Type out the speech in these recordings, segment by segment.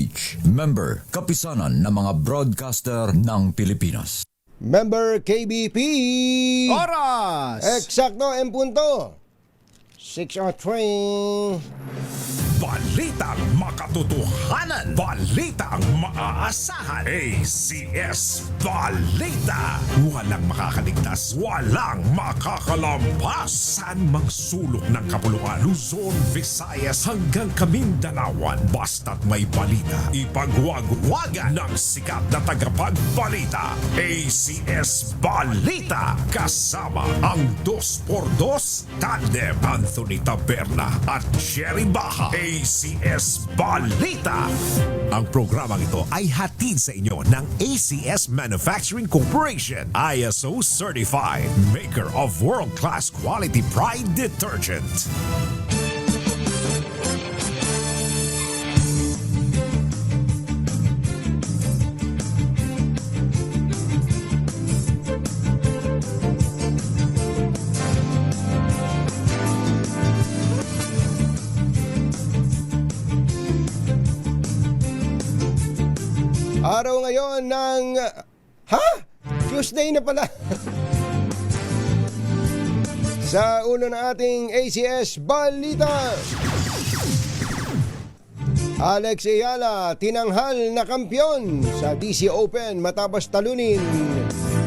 DZRH, member, kapisanan ng mga broadcaster ng Pilipinas. Member KBP. Oras! Eksakto en punto. 6:03. Balitang makatotohanan. Balitang maaasahan. ACS Balita. Walang makakaligtas. Walang makakalampas. Saan mang sulok ng kapuluan. Luzon, Visayas hanggang Kamindanawan. Basta't may balita. Ipagwagwagan ng sikat na tagapagbalita. ACS Balita. Kasama ang 2x2 tandem Anthony Taberna at Jerry Baha. ACS Balita. Ang programang ito ay hatid sa inyo ng ACS Manufacturing Corporation, ISO certified, maker of world-class quality Pride detergent. Araw ngayon ng... Tuesday na pala. Sa ulo ng ating ACS Balita. Alex Ayala, tinanghal na kampyon sa DC Open matapos talunin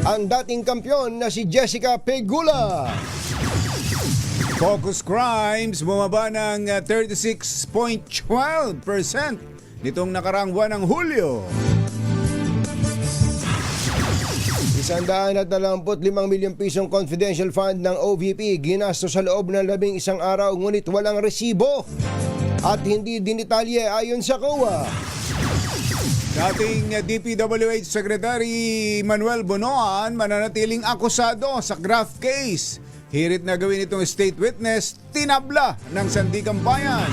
ang dating kampyon na si Jessica Pegula. Focus Crimes bumaba ng 36.12% nitong nakaraang buwan ng Hulyo. 125 milyong pisong confidential fund ng OVP ginastos sa loob ng 11 araw ngunit walang resibo at hindi dinitalye ayon sa COA. Dating DPWH Secretary Manuel Bonoan mananatiling akusado sa graft case. Hirit na gawin itong state witness, tinabla ng Sandigan Bayan.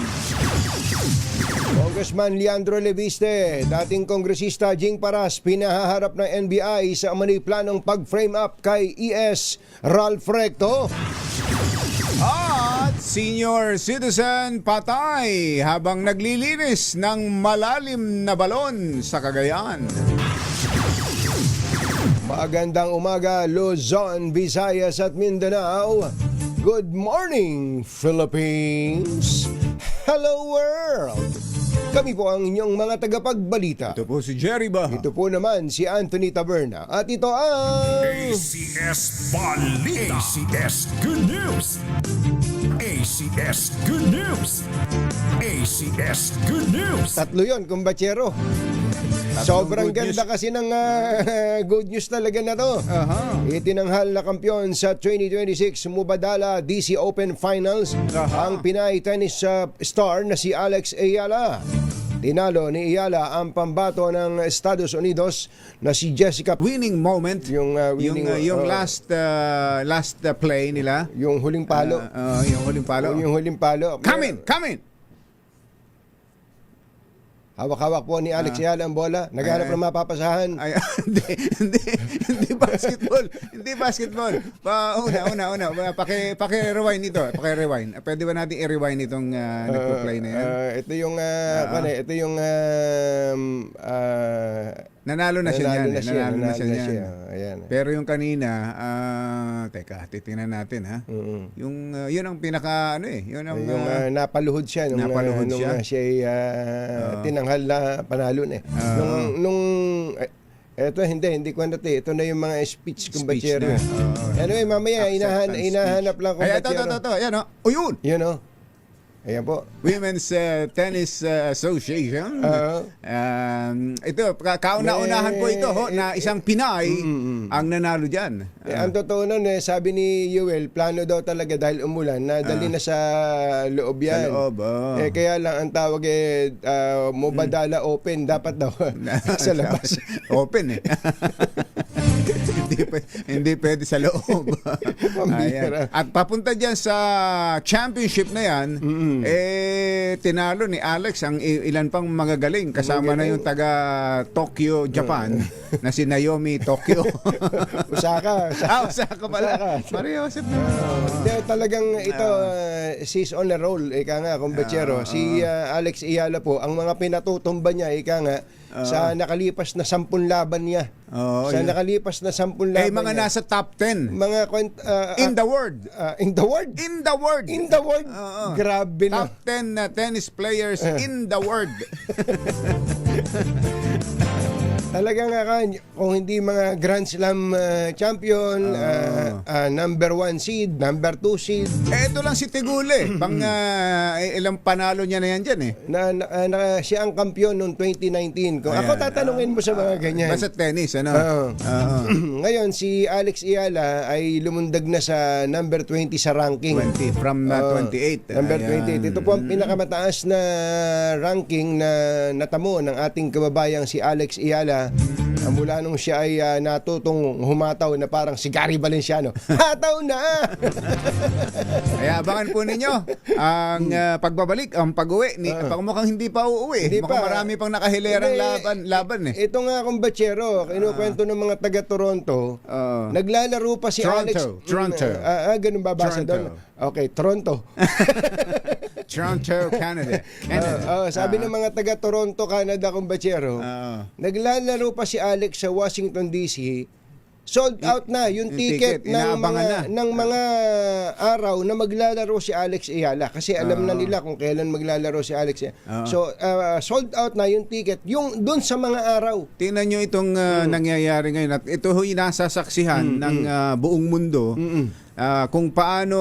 Congressman Leandro Leviste, dating kongresista Jing Paras, pinahaharap ng NBI sa umano'y planong pag-frame up kay ES Ralph Recto. At senior citizen patay habang naglilinis ng malalim na balon sa Cagayan. Magandang umaga, Luzon, Visayas at Mindanao. Good morning, Philippines. Hello, world. Kami po ang inyong mga tagapagbalita. Ito po si Jerry Baha. Ito po naman si Anthony Taberna. At ito ang... ACS Balita. ACS Good News. ACS Good News. ACS Good News. Tatlo yun, kumbachero. Sobrang ganda kasi ng good news talaga na to. Itinanghal na kampyon sa 2026 Mubadala DC Open Finals ang Pinay tennis star na si Alex Ayala. Tinalo ni Ayala ang pambato ng Estados Unidos na si Jessica. Winning moment, Yung last play nila. Yung huling palo. Yung huling palo. Yung huling palo. Come in! Hawak-hawak po ni Alex Ayala ang bola. Naghanap ng mapapasahan. Ay, hindi basketball. Hindi basketball. Una. Paki-rewind ito. Paki-rewind. Pwede ba natin i-rewind itong nagpo-play na yan? Ito yung nanalo na siya niyan. Nanalo na siya niyan. Ayan. Pero yung kanina, teka, titingnan natin ha. Yung yun ang pinaka yun ang napaluhod siya nung siya tinanghal na panalo na. Eto hindi ko natin. Ito na yung mga speech kumbachero. Anyway, mamaya inahanap lang kumbachero. Ito. Ayan o. O yun. Yun o. Ayan po. Women's Tennis Association. Ito, kauna-unahan po ito na isang Pinay ang nanalo dyan. Ang totoo nun, sabi ni Yuel, plano daw talaga dahil umulan na dali na sa loob yan. Sa loob, kaya lang ang tawag Mubadala Open, dapat daw sa labas. Open hindi pwede sa loob. Pambihira. Ayan. At papunta diyan sa championship na yan, tinalo ni Alex ang ilan pang magagaling. Kasama na yung taga Tokyo, Japan, na si Naomi Tokyo. Osaka. Osaka pala. Maria Joseph na. Hindi, talagang ito, she's on a roll, ika nga, kumbachero. Si Alex Ayala po, ang mga pinatutumba niya, ika nga, sa nakalipas na 10 laban niya. Oo, Sa yun. nakalipas na 10 laban Mga niya. nasa top 10. Mga In the world. in the world? In the world. In the world? Oo. Grabe na. Top 10 na tennis players in the world. Talagang kung hindi mga Grand Slam champion, number 1 seed, number 2 seed, Ito lang si Tigule. Pang ilang panalo niya na yan dyan eh. siya ang kampiyon noong 2019. Kung ako Ayan. tatanungin mo sa mga ganyan. Basta tennis, ano? Oo. Oo. Ngayon, si Alex Ayala ay lumundag na sa number 20 sa ranking. 20 from 28. Number Ayan. 28. Ito po ang pinakamataas na ranking na natamo ng ating kababayang si Alex Ayala. Mula nung siya ay natutong humataw na parang si Gary Valenciano. Hataw na! Kaya abangan po ninyo ang pagbabalik, ang pag-uwi. Mukhang hindi pa uuwi. Hindi Mukhang pa. marami pang nakahilerang Hindi, laban eh. Ito nga kumbachero, kinukwento ng mga taga Toronto. Naglalaro pa si Alex. Toronto. Ganun babasa Toronto. doon. Okay, Toronto. Toronto, Canada. Sabi ng mga taga Toronto, Canada kumbachero. Naglalaro pa si Alex sa Washington DC. Sold out na yung ticket ng inaabangan mga araw na maglalaro si Alex Ayala kasi alam na nila kung kailan maglalaro si Alex Ayala. So sold out na yung ticket yung doon sa mga araw. Tingnan nyo itong nangyayari ngayon at ito ho'y nasasaksihan ng buong mundo kung paano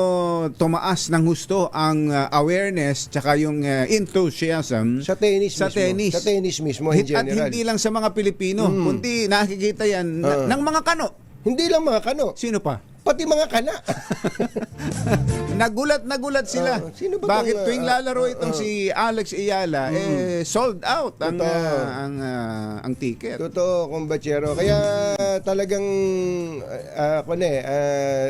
tumaas ng husto ang awareness tsaka yung enthusiasm Sa tennis Sa mismo. tennis. Sa tennis mismo in at general. hindi lang sa mga Pilipino kundi nakikita yan ng mga kano. Hindi lang mga kano, Sino pa? pati mga kana. Nagulat sila. Sino ba Bakit tong, tuwing lalaro itong si Alex Ayala sold out ang ticket. Totoo, kumbachero. Kaya talagang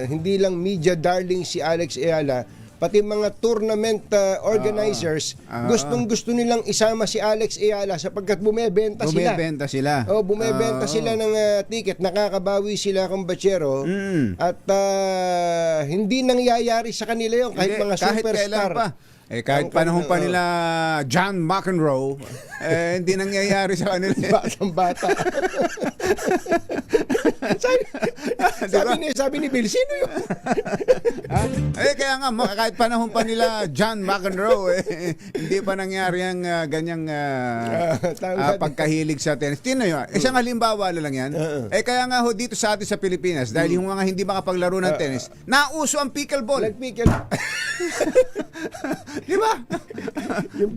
hindi lang media darling si Alex Ayala, pati mga tournament organizers, gustong-gusto nilang isama si Alex Ayala sapagkat bumebenta sila. Bumebenta sila ng ticket, nakakabawi sila kumbachero. At hindi nangyayari sa kanila yun kahit mga kahit kailan superstar. pa. Kahit panahon pa nila John McEnroe, hindi nangyayari sa kanila. Batang bata. sabi ni Bill, sino yun? Kaya nga, kahit panahon pa nila John McEnroe, hindi pa nangyari ang ganyang pagkahilig sa tennis. Tingnan nyo, isang halimbawa lang yan. Kaya nga ho dito sa atin sa Pilipinas, dahil yung mga hindi makapaglaro ng tennis, nauso ang pickleball. Nagpickle. Di ba?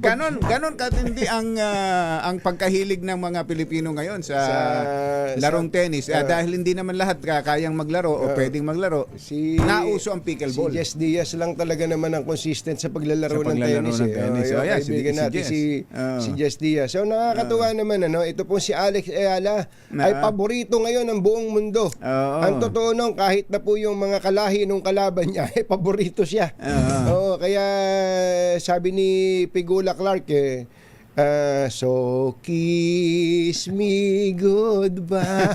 Ganon katindi ang pagkahilig ng mga Pilipino ngayon sa larong tennis. Dahil hindi naman lahat kayang maglaro o pwedeng maglaro, nauso ang pickleball. Si Jess Diaz lang talaga naman ang consistent sa paglalaro ng tennis. Oh, yeah, kaibigan natin si si Jess Diaz. So nakakatuwa naman ito po si Alex Ayala ay paborito ngayon ng buong mundo. Ang totoo nung kahit na po yung mga kalahi nung kalaban niya ay paborito siya. Kaya sabi ni Pigula Clark so kiss me goodbye.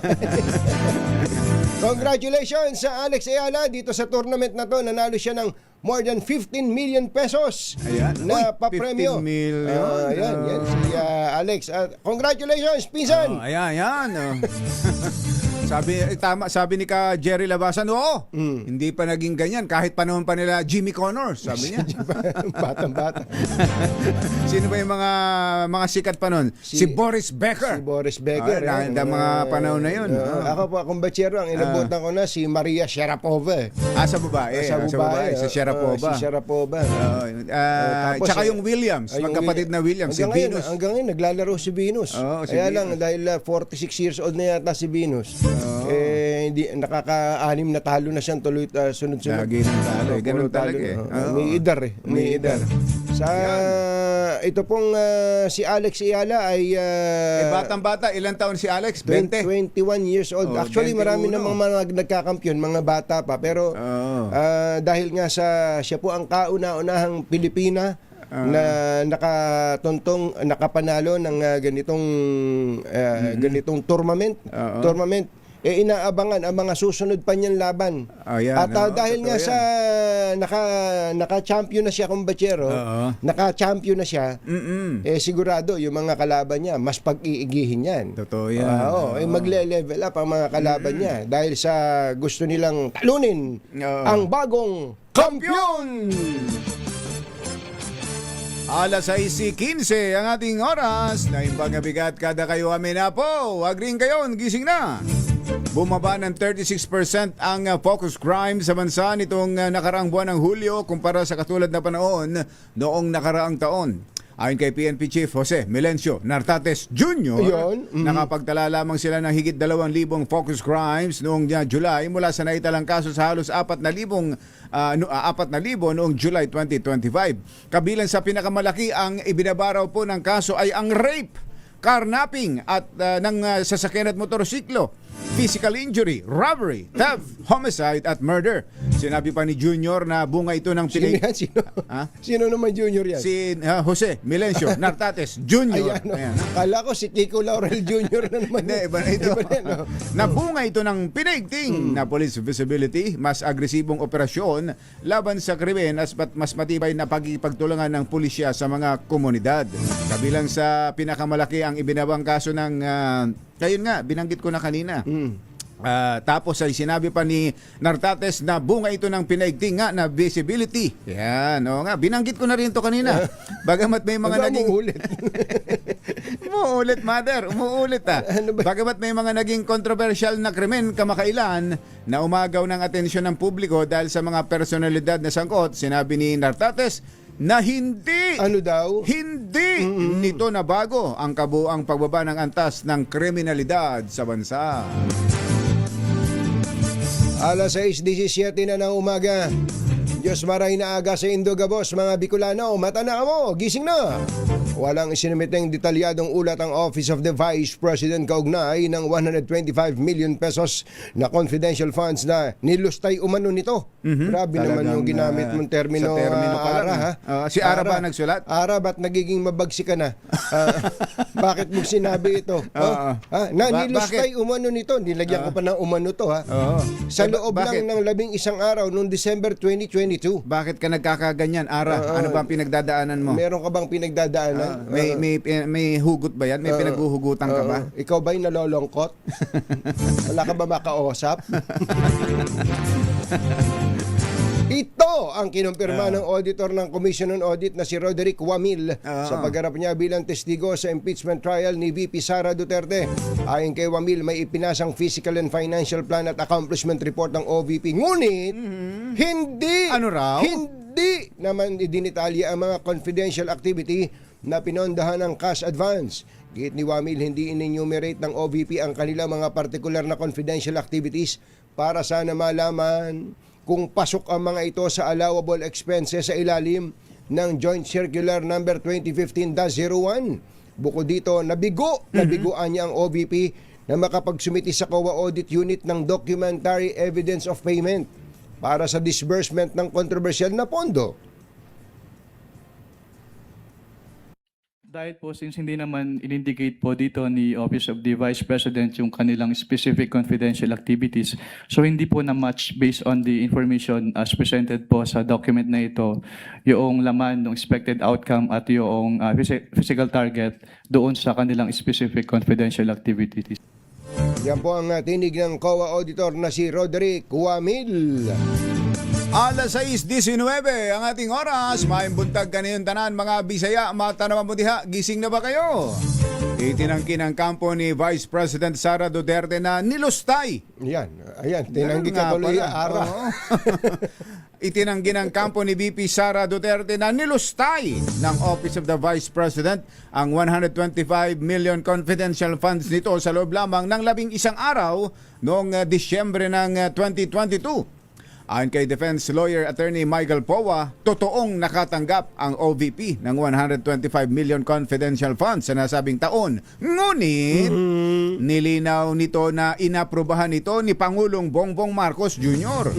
Congratulations sa Alex Ayala dito sa tournament na to. Nanalo siya ng more than 15 million pesos na papremyo. 15 million. Yan si Alex. Congratulations, pinsan! Ayan. Sabi ni ka Jerry Labasan, hindi pa naging ganyan kahit panahon pa nila Jimmy Connors, sabi niya. Batang-bata. Sino ba yung mga sikat pa nun? Si Boris Becker. Si Boris Becker. Mga panahon na yun. Ako po, akong bachero, ang inabutan ko na si Maria Sharapova. Sa babae. Si Sharapova. Si Sharapova. Tsaka yung Williams, magkapatid na Williams, si Venus. Hanggang ngayon, naglalaro si Venus. Kaya lang, dahil 46 years old na yata si Venus. Hindi, nakaka-anim na talo na siyang tuloy sunod-sunod. Lagi ng talo. Ganun Puro talo talaga eh. na. Oo. May idar eh. May idar. Sa ito pong si Alex Ayala ay Batang-bata, ilang taon si Alex? 20? 21 years old. Oh, Actually, 21. marami namang mga nagkakampiyon, mga bata pa. Pero dahil nga siya po ang kauna-unahang Pilipina na nakapanalo ng ganitong tournament. Inaabangan ang mga susunod pa niyang laban. At dahil nga sa naka-champion na siya kumbachero, naka-champion na siya, sigurado yung mga kalaban niya mas pag-iigihin yan. Totoo yan. Magle-level up ang mga kalaban niya dahil sa gusto nilang talunin ang bagong kampiyon! Alas 6:15 ang ating oras na imbagabigat kada kayo amin na po. Wag rin kayo, gising na. Bumaba ng 36% ang focus crime sa bansa nitong nakaraang buwan ng Hulyo kumpara sa katulad na panahon noong nakaraang taon. Ayon kay PNP Chief Jose Melencio Nartates Jr., nakapagtala lamang sila ng higit 2,000 focus crimes noong July mula sa naitalang kaso sa halos 4,000 noong July 2025. Kabilang sa pinakamalaki ang ibinabaraw po ng kaso ay ang rape, carnapping at ng sasakyan at motorsiklo, physical injury, robbery, theft, homicide at murder. Sinabi pa ni Junior na bunga ito ng Sino yan? Sino naman Junior yan? Si Jose Melencio Nartates Jr. Ayan, Kala ko si Kiko Laurel Jr. na naman. Hindi, iba na ito. Nabunga ito ng pinaigting na police visibility, mas agresibong operasyon laban sa krimen at mas matibay na pagtulungan ng pulisya sa mga komunidad. Kabilang sa pinakamalaki ang ibinabang kaso ng ayun nga, binanggit ko na kanina. Tapos ay sinabi pa ni Nartates na bunga ito ng pinaigting nga na visibility. Yan, binanggit ko na rin to kanina. Bagamat may mga naging umuulit, mother. Umuulit Bagamat may mga naging controversial na krimen kamakailan na umagaw ng atensyon ng publiko dahil sa mga personalidad na sangkot, sinabi ni Nartates na hindi nito nabago ang kabuang pagbaba ng antas ng kriminalidad sa bansa. Alas 6:17 na ng umaga. Diyos maray na aga sa Indogabos, mga Bicolano, matana mo, gising na! Walang isinumiteng detalyadong ulat ang Office of the Vice President kaugnay ng 125 million pesos na confidential funds na nilustay umano nito. Grabe naman yung ginamit mong termino, Ara. Si Ara ba nagsulat? Ara, ba't nagiging mabagsik ka na? Bakit mo sinabi ito? Nilustay umano nito, nilagyan ko pa ng umano to. Sa loob lang ng 11 araw noong December 2022. Bakit ka nagkakaganyan, Ara? Ano ba ang pinagdadaanan mo? Meron ka bang pinagdadaanan? May hugot ba yan? May pinaghuhugutan ka ba? Ikaw ba'y nalolongkot? Wala ka ba makausap? Ito ang kinumpirma ng auditor ng Commission on Audit na si Roderick Wamil sa pagharap niya bilang testigo sa impeachment trial ni VP Sara Duterte. Ayon kay Wamil, may ipinasang physical and financial plan at accomplishment report ng OVP. Ngunit, hindi naman idinitalya ang mga confidential activity na pinondahan ng cash advance. Git ni Wamil, hindi in-enumerate ng OVP ang kanilang mga partikular na confidential activities para sana malaman kung pasok ang mga ito sa allowable expenses sa ilalim ng Joint Circular Number 2015-01. Bukod dito, nabiguan niya ang OVP na makapagsumiti sa COA Audit Unit ng Documentary Evidence of Payment para sa disbursement ng kontrobersyal na pondo. Dahil po, since hindi naman in-indicate po dito ni Office of the Vice President yung kanilang specific confidential activities, so hindi po na-match based on the information as presented po sa document na ito, yung laman ng expected outcome at yung physical target doon sa kanilang specific confidential activities. Yan po ang tinig ng COA Auditor na si Roderick Wamil. Alas 6:19 ang ating oras. Maimbuntag kaniyong tanan mga Bisaya, matanaman mo diha, gising na ba kayo? Itinangkin ang kampo ni Vice President Sara Duterte na nilustay. Ayan, tinanggi ka tuloy, Ara. Itinanggi ng kampo ni VP Sara Duterte na nilustay ng Office of the Vice President ang 125 million confidential funds nito sa loob lamang ng 11 araw noong Disyembre ng 2022. Ayon kay Defense Lawyer Attorney Michael Powa, totoong nakatanggap ang OVP ng 125 million confidential funds sa nasabing taon. Ngunit, nilinaw nito na inaprubahan ito ni Pangulong Bongbong Marcos Jr.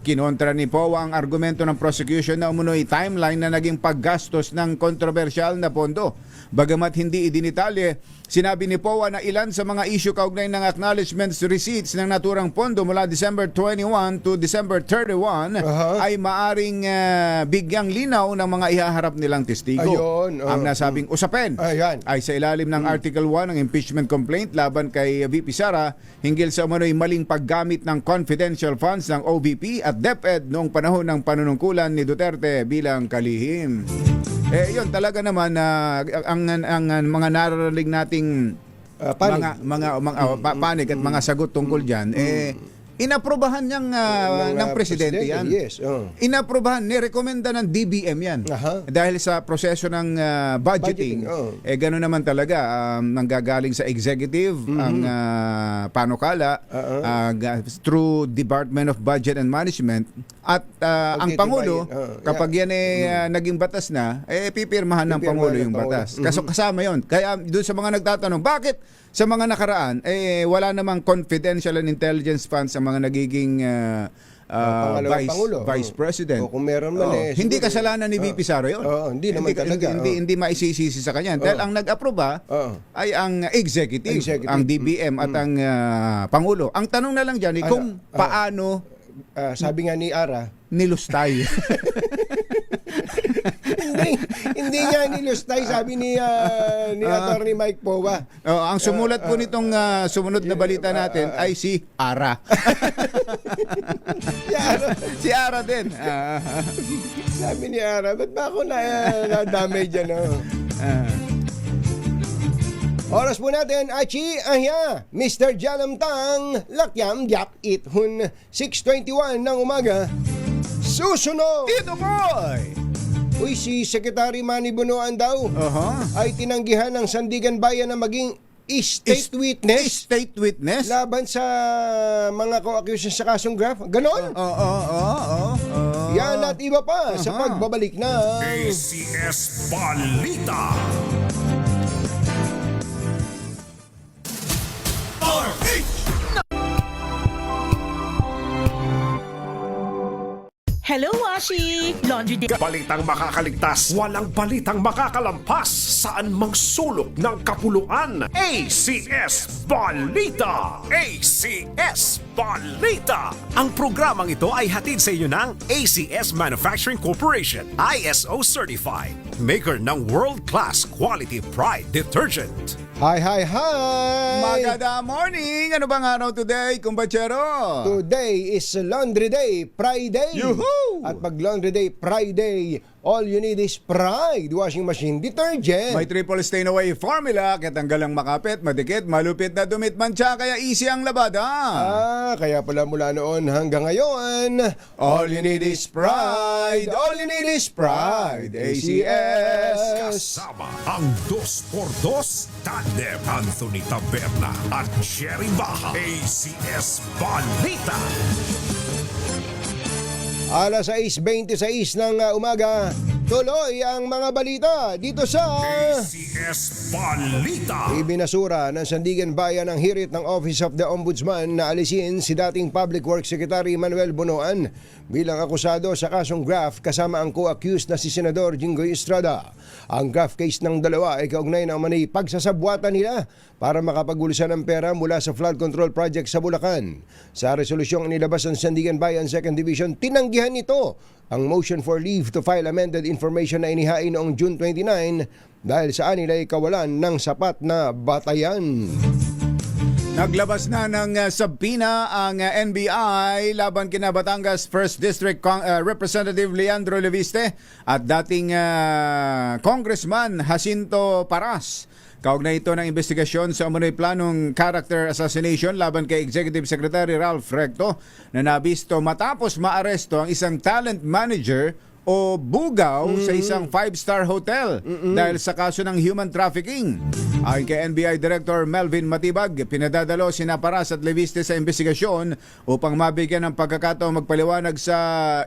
Kinontra ni Powa ang argumento ng prosecution na umunoy timeline na naging paggastos ng kontrobersyal na pondo. Bagamat hindi idinitalye, sinabi ni Powa na ilan sa mga issue kaugnay ng acknowledgements receipts ng naturang pondo mula December 21 to December 31 ay maaring bigyang linaw ng mga ihaharap nilang testigo. Ayun, Ang nasabing usapin Ayan. ay sa ilalim ng Article 1 ng impeachment complaint laban kay VP Sara hinggil sa umano'y maling paggamit ng confidential funds ng OVP at DepEd noong panahon ng panunungkulan ni Duterte bilang kalihim. Yun talaga naman ang mga naririnig nating Panig. panig at mga sagot tungkol diyan inaprobahan niyang ng presidente yan. Yes. Inaprobahan, nirekomenda ng DBM yan. Aha. Dahil sa proseso ng budgeting, gano'n naman talaga, nanggagaling sa executive, ang panukala, through Department of Budget and Management, at ang Pangulo, kapag yan naging batas na, pipirmahan ng Pangulo yung batas. Kasama yon. Kaya doon sa mga nagtatanong, bakit sa mga nakaraan, wala namang confidential and intelligence funds sa mga nagiging Vice President. O kung meron man hindi siguro, kasalanan ni VP Sara yun. hindi naman talaga. Hindi maisisisi sa kanya. Dahil ang nag-aproba ay ang executive, ang DBM at ang Pangulo. Ang tanong na lang dyan, kung paano sabi nga ni Ara, nilustay. hindi nga nilustay, sabi ni Attorney Mike Powa. Ang sumulat po nitong sumunod na balita natin ay si Ara. Si Ara din. Sabi ni Ara, ba't ba ako nadamay dyan? Oras po natin, Achi, Ahya, Mr. Jalamtang, Lakyam, Diak, Ithun, 6:21 ng umaga. Susunod! Tito Boy! Uy, si Secretary Manny Bunuan daw ay tinanggihan ng Sandigan Bayan na maging state witness State witness? laban sa mga co-accused sa kasong Graph. Ganon? Yan at iba pa sa pagbabalik na ACS Balita. Hello, Washi! Laundry Day. Balitang makakaligtas, walang balitang makakalampas, saan mang sulok ng kapuluan. ACS Balita! ACS Balita! Ang programang ito ay hatid sa inyo ng ACS Manufacturing Corporation, ISO Certified, maker ng world-class quality Pride detergent. Hi! Maganda morning! Ano bang araw today, kumbachero? Today is Laundry Day, Friday. Yuhu! At pag Laundry Day, Friday, all you need is Pride Washing Machine Detergent. May triple stain away formula, kaya tanggalang makapit, madikit, malupit na dumit mancha, kaya easy ang labada. Kaya pala mula noon hanggang ngayon, all you need is Pride. All you need is Pride. ACS. Kasama ang 2x2 Tandem Anthony Taberna at Jerry Baja. ACS Balita. Alas 6:26 ng umaga, tuloy ang mga balita dito sa ACS Balita. ibinasura ng Sandigan Bayan ang hirit ng Office of the Ombudsman na alisin si dating Public Works Secretary Manuel Bunuan bilang akusado sa kasong graft kasama ang co-accused na si Senador Jinggoy Estrada. Ang graft case ng dalawa ay kaugnay ng manay pagsasabwatan nila para makapagulusan ng pera mula sa flood control project sa Bulacan. Sa resolusyong nilabas ng Sandigan Bayan 2nd Division, tinanggihan nito ang motion for leave to file amended information na inihain noong June 29 dahil sa anilay kawalan ng sapat na batayan. Naglabas na ng sabina ang NBI laban kina Batangas 1st District Representative Leandro Leviste at dating Congressman Jacinto Paras Kaugnay ito ng investigasyon sa umano'y planong character assassination laban kay Executive Secretary Ralph Recto na nabisto matapos maaresto ang isang talent manager o bugaw sa isang 5-star hotel dahil sa kaso ng human trafficking. Ayon kay NBI Director Melvin Matibag, pinadadalo sina Paras at Leviste sa investigasyon upang mabigyan ng pagkakataong magpaliwanag sa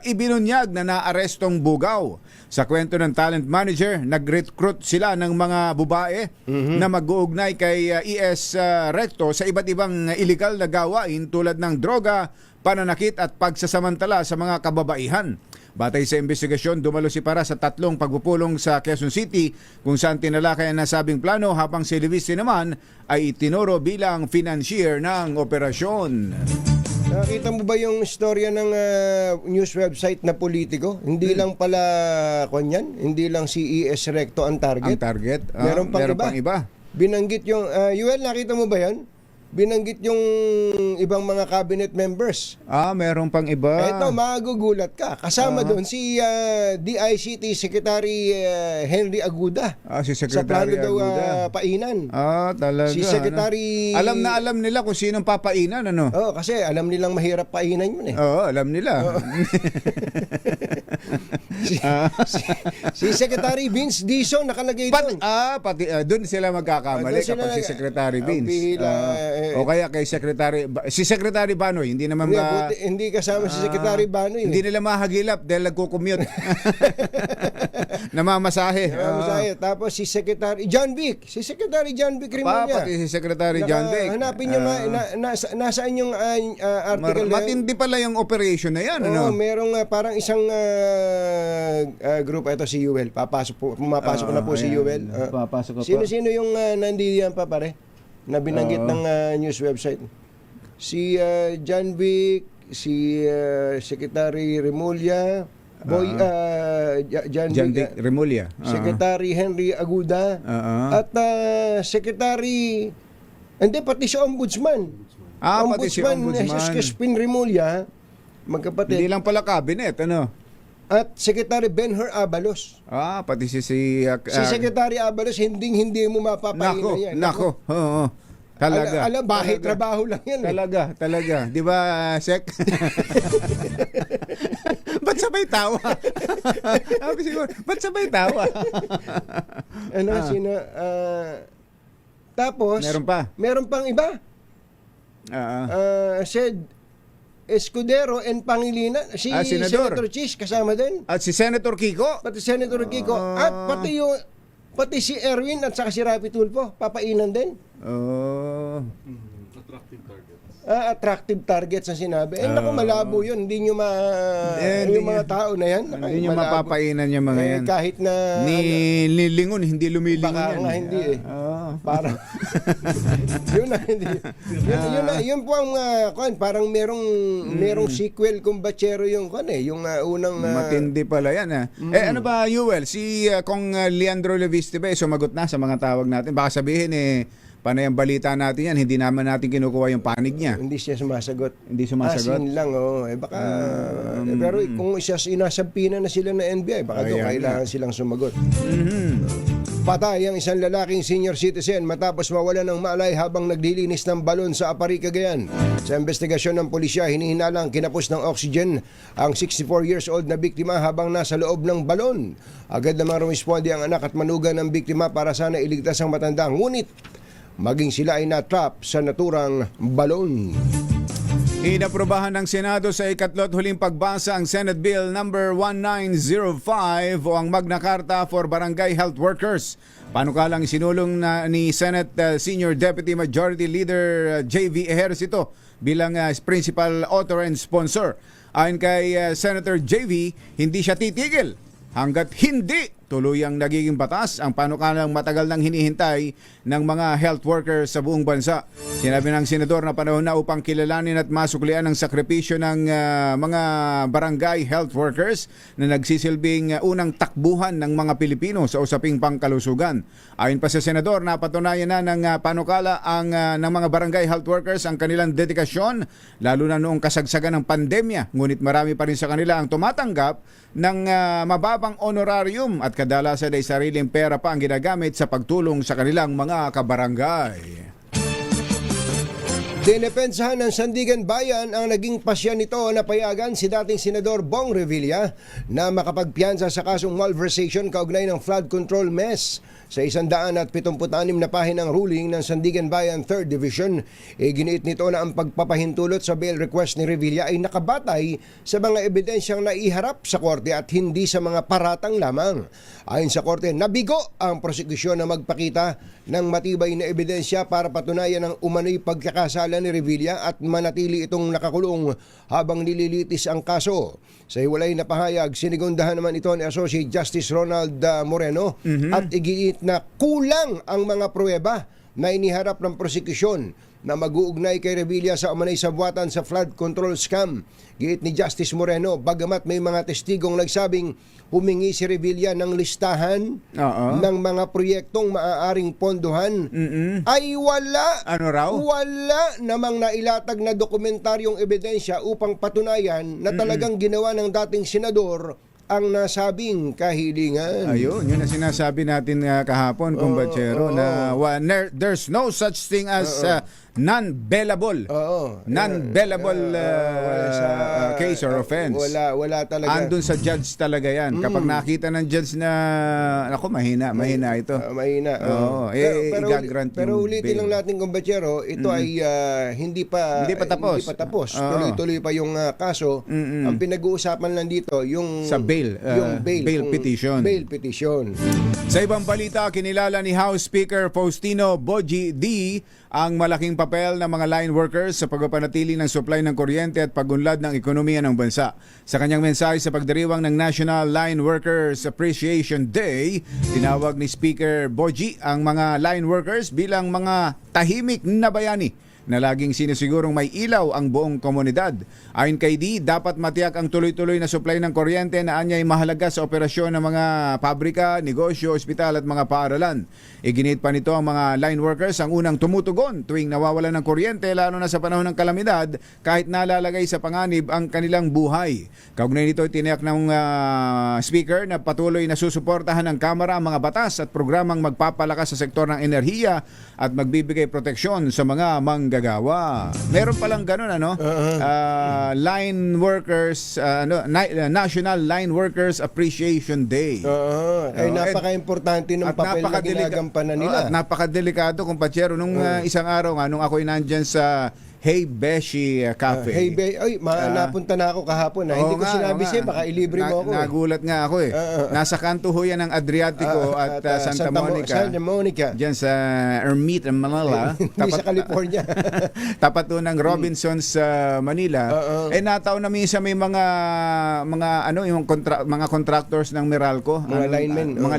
ibinunyag na naarestong bugaw. Sa kwento ng talent manager, nag-recruit sila ng mga babae na mag-uugnay kay ES Recto sa iba't ibang illegal na gawain tulad ng droga, pananakit at pagsasamantala sa mga kababaihan. Batay sa investigasyon, dumalo si Para sa 3 pagpupulong sa Quezon City kung saan tinalakay ang nasabing plano habang si Leviste naman ay itinuro bilang financier ng operasyon. Nakita mo ba yung istorya ng news website na politiko? Hindi lang pala kanyan, hindi lang si ES Recto ang target. Ang target? Meron pang iba. Binanggit yung, Yuel, nakita mo ba yan? Binanggit yung ibang mga cabinet members. Meron pang iba. Eto, magugulat ka. Kasama doon si DICT Secretary Henry Aguda. Si Sa Secretary plano daw Aguda. painan. Talaga. Si Secretary... Alam nila kung sinong papainan, ano? Oo, kasi alam nilang mahirap painan yun eh. Oo, alam nila. Si Secretary Vince Dizon nakalagay doon. Pati doon sila magkakamali Doon sila kapag si Secretary Vince. O kaya kay si Secretary Banoy, hindi naman hindi kasama si Secretary Banoy. hindi nila mahagilap dahil nagko-commute. Namamasahe. Tapos si Secretary John Vic. Si Secretary John Vic Rimulya. Pati si Secretary John Vic. Hanapin nyo nasaan yung article na yun? Matindi pala yung operation na yan. Oo, Ano? merong parang isang group. Ito si Yuel. Pumapasok na po si Yuel. Papasok ka pa. Sino-sino yung nandiyan pa pare? Na binanggit ng news website. Si John Vic, si Secretary Remulla, John Vic Remulla. Secretary Henry Aguda, at Secretary, hindi, pati si Ombudsman. Pati si Ombudsman. Crispin Remulla, magkapatid. Hindi lang pala cabinet, ano? At Secretary Benhur Abalos. Pati si Si Secretary Abalos, hindi mo mapapahinga yan. Nako. Oo. Talaga. Bahay trabaho lang yan. Talaga. Di ba, Sek? Ba't sabay tawa? Ba't sabay tawa? Tapos, meron pang iba. Said Escudero and Pangilinan, si Senator Chis kasama din. At si Senator Kiko? Pati Senator Kiko. At pati si Erwin at saka si Rapi Tulfo, papainan din. Attractive targets ang sinabi. Naku, malabo yun. Hindi nyo yung mga tao na yan. Hindi nyo mapapainan yung mga yan. Kahit na... Nilingon, hindi lumilingon baka yan. nga hindi eh. Parang... yun po ang... parang merong sequel kung bachero yung yung unang... Matindi pala yan. Ano ba, Yuel? Si Kong Leandro Leviste ba, sumagot na sa mga tawag natin? Baka sabihin panay ang balita natin yan, hindi naman natin kinukuha yung panig niya. Hindi siya sumasagot. Hindi sumasagot? Asin lang, baka... pero kung inasabihan na sila ng NBI, baka doon kailangan silang sumagot. Patay ang isang lalaking senior citizen matapos mawala ng malay habang naglilinis ng balon sa Apari, Cagayan. Sa investigasyon ng pulisya, hinihinalang kinapos ng oxygen ang 64 years old na biktima habang nasa loob ng balon. Agad namang rumisponde ang anak at manugan ng biktima para sana iligtas ang matanda. Ngunit maging sila ay natrap sa naturang balon. Inaprobahan ng Senado sa ikatlot huling pagbasa ang Senate Bill number 1905 o ang Magna Carta for Barangay Health Workers. Panukalang isinulong ni Senate Senior Deputy Majority Leader J.V. Ejercito bilang principal author and sponsor. Ayon kay Senator J.V., hindi siya titigil hanggat hindi tuluyang nagiging batas ang panukalang matagal nang hinihintay ng mga health workers sa buong bansa. Sinabi ng senador na panahon na upang kilalanin at masuklian ang sakripisyo ng mga barangay health workers na nagsisilbing unang takbuhan ng mga Pilipino sa usaping pangkalusugan. Ayon pa sa senador, napatunayan na ng panukala ng mga barangay health workers ang kanilang dedikasyon lalo na noong kasagsagan ng pandemya. Ngunit marami pa rin sa kanila ang tumatanggap ng mababang honorarium at at kadalasan ay sariling pera pa ang ginagamit sa pagtulong sa kanilang mga kabarangay. Dinepensahan ng Sandigan Bayan ang naging pasya nito na payagan si dating Senador Bong Revilla na makapagpiyansa sa kasong malversation kaugnay ng flood control mess. Sa 176 na pahinang ruling ng Sandigan Bayan 3rd Division, giniit nito na ang pagpapahintulot sa bail request ni Revilla ay nakabatay sa mga ebidensyang naiharap sa korte at hindi sa mga paratang lamang. Ayon sa korte, nabigo ang prosekusyon na magpakita ng matibay na ebidensya para patunayan ang umano'y pagkakasala ni Revilla at manatili itong nakakulong habang nililitis ang kaso. Sa hiwalay na pahayag, sinigundahan naman ito ni Associate Justice Ronald Moreno at igiit na kulang ang mga pruweba na iniharap ng prosekusyon na mag-uugnay kay Revilla sa umanay sabwatan sa flood control scam. Giit ni Justice Moreno, bagamat may mga testigong nagsabing humingi si Revilla ng listahan ng mga proyektong maaaring pondohan, ay wala. Ano raw? Wala namang nailatag na dokumentaryong ebidensya upang patunayan na talagang ginawa ng dating senador ang nasabing kahilingan. Ayun, yun ang sinasabi natin kahapon, Kumbachero, na there's no such thing as non-bailable. Non-bailable case or offense. Wala talaga. Andun sa judge talaga yan. Kapag nakita ng judge na, ako, mahina ito. Mahina. Oo, igagrant pero yung ulitin bail. lang natin, Kumbachero, ito ay hindi pa tapos. Tuloy-tuloy pa yung kaso. Ang pinag-uusapan lang dito, yung sa bail, petition. Bail petition. Sa ibang balita, kinilala ni House Speaker Faustino Boji D ang malaking papel ng mga line workers sa pagpapanatili ng supply ng kuryente at pagunlad ng ekonomiya ng bansa. Sa kanyang mensahe sa pagdiriwang ng National Line Workers Appreciation Day, tinawag ni Speaker Boji ang mga line workers bilang mga tahimik na bayani na laging sinisigurong may ilaw ang buong komunidad. Ayon kay D, dapat matiyak ang tuloy-tuloy na supply ng kuryente na anyay mahalaga sa operasyon ng mga pabrika, negosyo, ospital at mga paaralan. Iginit pa nito ang mga line workers ang unang tumutugon tuwing nawawalan ng kuryente, lalo na sa panahon ng kalamidad, kahit nalalagay sa panganib ang kanilang buhay. Kaugnay nito, tiniyak ng speaker na patuloy na susuportahan ng Kamara ang mga batas at programang magpapalakas sa sektor ng enerhiya at magbibigay proteksyon sa mga manggagawa. Meron palang ganun, line workers, National Line Workers Appreciation Day. Ay napaka-importante ng papel na ginagampanan nila. At napakadelikado, Kumpachero. Nung isang araw nung ako'y nandyan sa Hey Beshi Cafe. Napunta na ako kahapon. Hindi ko sinabi sa'yo, baka ilibre mo ako. Nagulat nga ako . Nasa kanto ho yan ng Adriatico at Santa Monica. Diyan sa Ermita, Manila. Hindi sa California. Tapat doon ng Robinsons sa Manila. Nataon na minsan may mga yung mga contractors ng Meralco, mga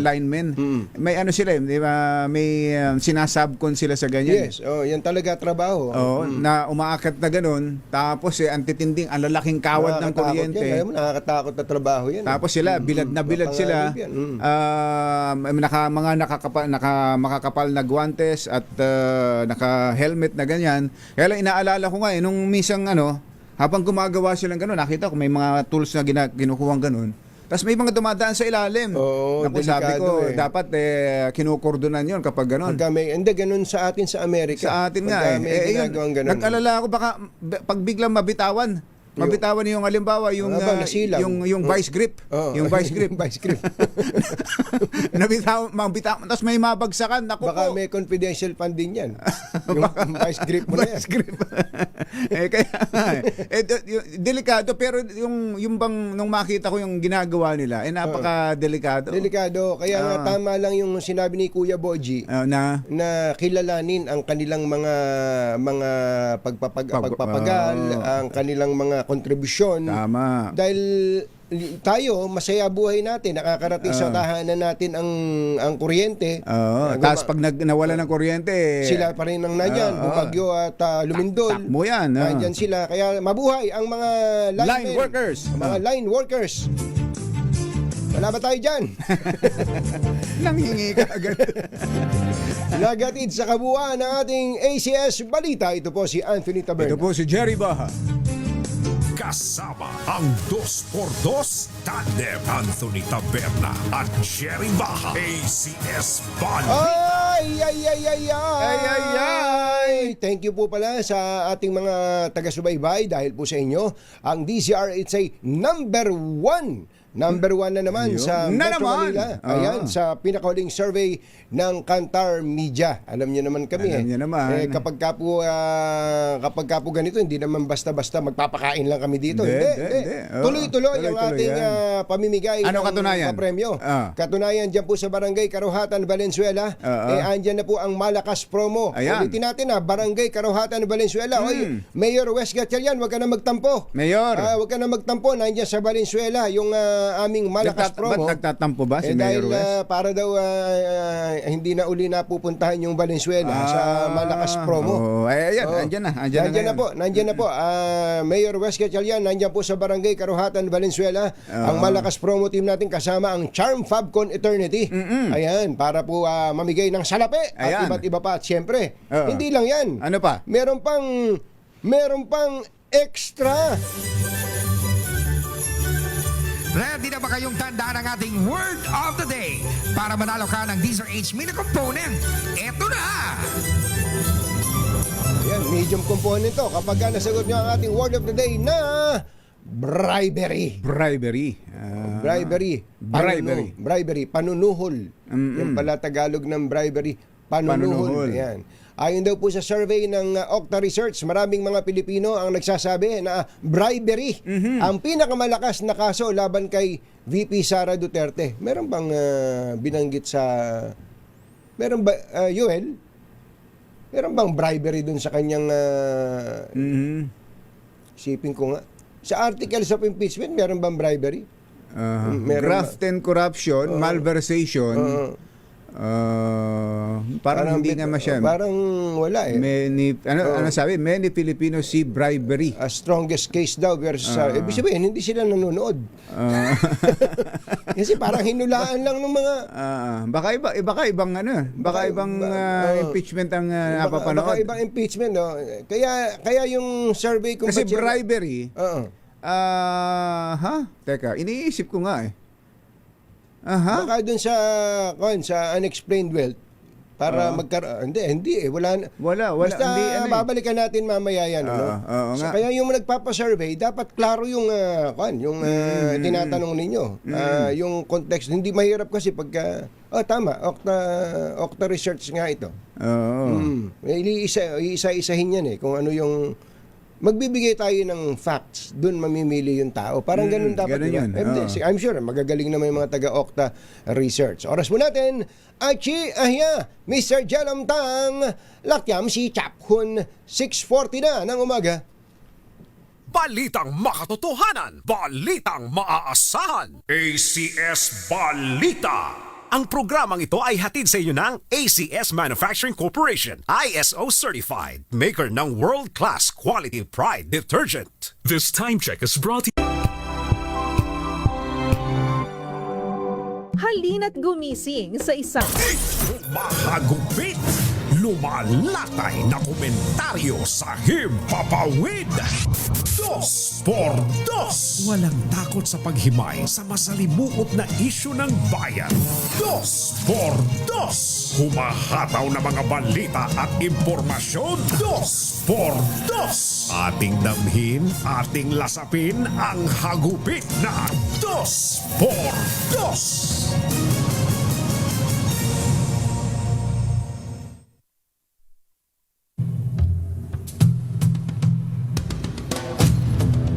linemen. May sila, di ba? May sinasubcon sila sa ganyan. Yes, yan talaga trabaho. Na umaakit na ganun, tapos ang lalaking kawad ng kuryente. Yan, nakakatakot na trabaho yan. Tapos sila, bilad na bilad sila. Makakapal na guantes at naka-helmet na ganyan. Kaya lang inaalala ko nga nung misang habang gumagawa silang ganun, nakita ko may mga tools na kinukuhang ganun. Tapos may mga dumadaan sa ilalim. Naku, sabi ko, dapat kinukordonan yun kapag gano'n. Hindi, ganun sa atin sa Amerika. Sa atin nga. Nag-alala ako baka pag biglang mabitawan yung halimbawa yung vice grip. Yung vice grip. Mabitaw, tapos may mabagsakan. Naku, baka may confidential funding yan. Yung vice grip mo na yan. Vice grip. Delikado, pero yung bang nung makita ko yung ginagawa nila, napaka-delikado. Delikado. Kaya nga tama lang yung sinabi ni Kuya Boji na kilalanin ang kanilang mga pagpapagal, ang kanilang mga kontribusyon. Tama. Dahil tayo, masaya buhay natin, nakakarating sa tahanan natin ang kuryente. Tapos pag nawala ng kuryente, sila pa rin ang nandyan, bumagyo at lumindol. Takbo yan. Nandyan sila. Kaya mabuhay ang mga line workers. Mga line workers. Wala ba tayo dyan? Nanghingi ka agad. Nagatid sa kabuuan ng ating ACS Balita. Ito po si Anthony Taberna. Ito po si Jerry Baha. Kasama ang 2x2 tandem Anthony Taberna at Jerry Baja. ACS Balita. Ay. Thank you po pala sa ating mga taga-subaybay dahil po sa inyo, ang DZRH ay number one na naman Yun. sa Na Metro naman. Manila. Ayan, sa pinakahuling survey ng Kantar Media. Alam niyo naman kami. Alam niyo naman. Kapag ka po ganito, hindi naman basta-basta magpapakain lang kami dito. Hindi. Tuloy-tuloy ang Tuloy-tuloy ating yan. pamimigay Ano ng katunayan? papremyo. Katunayan dyan po sa Barangay Karuhatan, Valenzuela. Andyan na po ang malakas promo. Ayan. Ulitin natin Barangay Karuhatan, Valenzuela. Oy, Mayor Wes Gatchalian, wag ka na magtampo. Mayor. Wag ka na magtampo. Nandiyan sa Valenzuela yung aming malakas promo. Ba't nagtatampo ba si dahil Mayor West? para daw hindi na uli napupuntahan yung Valenzuela sa malakas promo. Ayan, andyan na Nandiyan na po. Mayor Wes Gatchalian, nandiyan po sa Barangay Karuhatan, Valenzuela. Ang malakas promo team natin kasama ang Charm Fabcon Eternity. Ayan, para po mamigay ng salapi at Ayan. iba't iba pa. At syempre, hindi lang yan. Ano pa? Meron pang extra. Ready na ba kayong tandaan ang ating word of the day para manalo ka ng DZRH Mini Component? Eto na! Ayan, medium component to. Kapag nasagot nyo ang ating word of the day na bribery. Bribery. Bribery. Panunuhol. Yan pala Tagalog ng bribery. Panunuhol. Ayan. Ayon daw po sa survey ng Okta Research, maraming mga Pilipino ang nagsasabi na bribery ang pinakamalakas na kaso laban kay VP Sara Duterte. Meron bang binanggit sa... Meron ba, Yuel? Meron bang bribery dun sa kanyang... Isipin ko nga. Sa articles of impeachment, meron bang bribery? Graft and corruption, malversation. Parang hindi nga masya. Parang wala eh. Ano sabi? Many Filipinos see bribery. Strongest case daw versus ibig sabihin hindi sila nanonood. Kasi parang hinulaan lang ng mga baka ibang impeachment ang napapanood. Baka ibang impeachment, no. Kaya yung survey kung kasi ba't sila- bribery. Teka, iniisip ko nga eh. Baka dun sa unexplained wealth para hindi wala basta hindi, babalikan natin mamaya yan so, kaya yung nagpapa-survey dapat klaro yung tinatanong ninyo yung context. Hindi mahirap kasi pagka tama Okta Research nga ito. Isa-isahin yan kung ano yung magbibigay tayo ng facts, dun mamimili yung tao. Parang ganun dapat. Ganun Diba? I'm sure, magagaling naman yung mga taga-Okta Research. Oras mo natin, Achi Ahya, Mr. Jalamtang, Lakyam si Chaphun, 6:40 na ng umaga. Balitang makatotohanan, balitang maaasahan. ACS Balita. Ang programang ito ay hatid sa inyo ng ACS Manufacturing Corporation, ISO certified, maker ng world-class quality Pride detergent. This time check is brought to you. Halina't gumising sa isang Mahagupit, lumalatay na komentaryo sa Himpapawid. 2x2. Walang takot sa paghimay sa masalimuot na isyu ng bayan. 2x2. Humahataw na mga balita at impormasyon. 2x2. Ating damhin, ating lasapin ang hagupit na 2x2.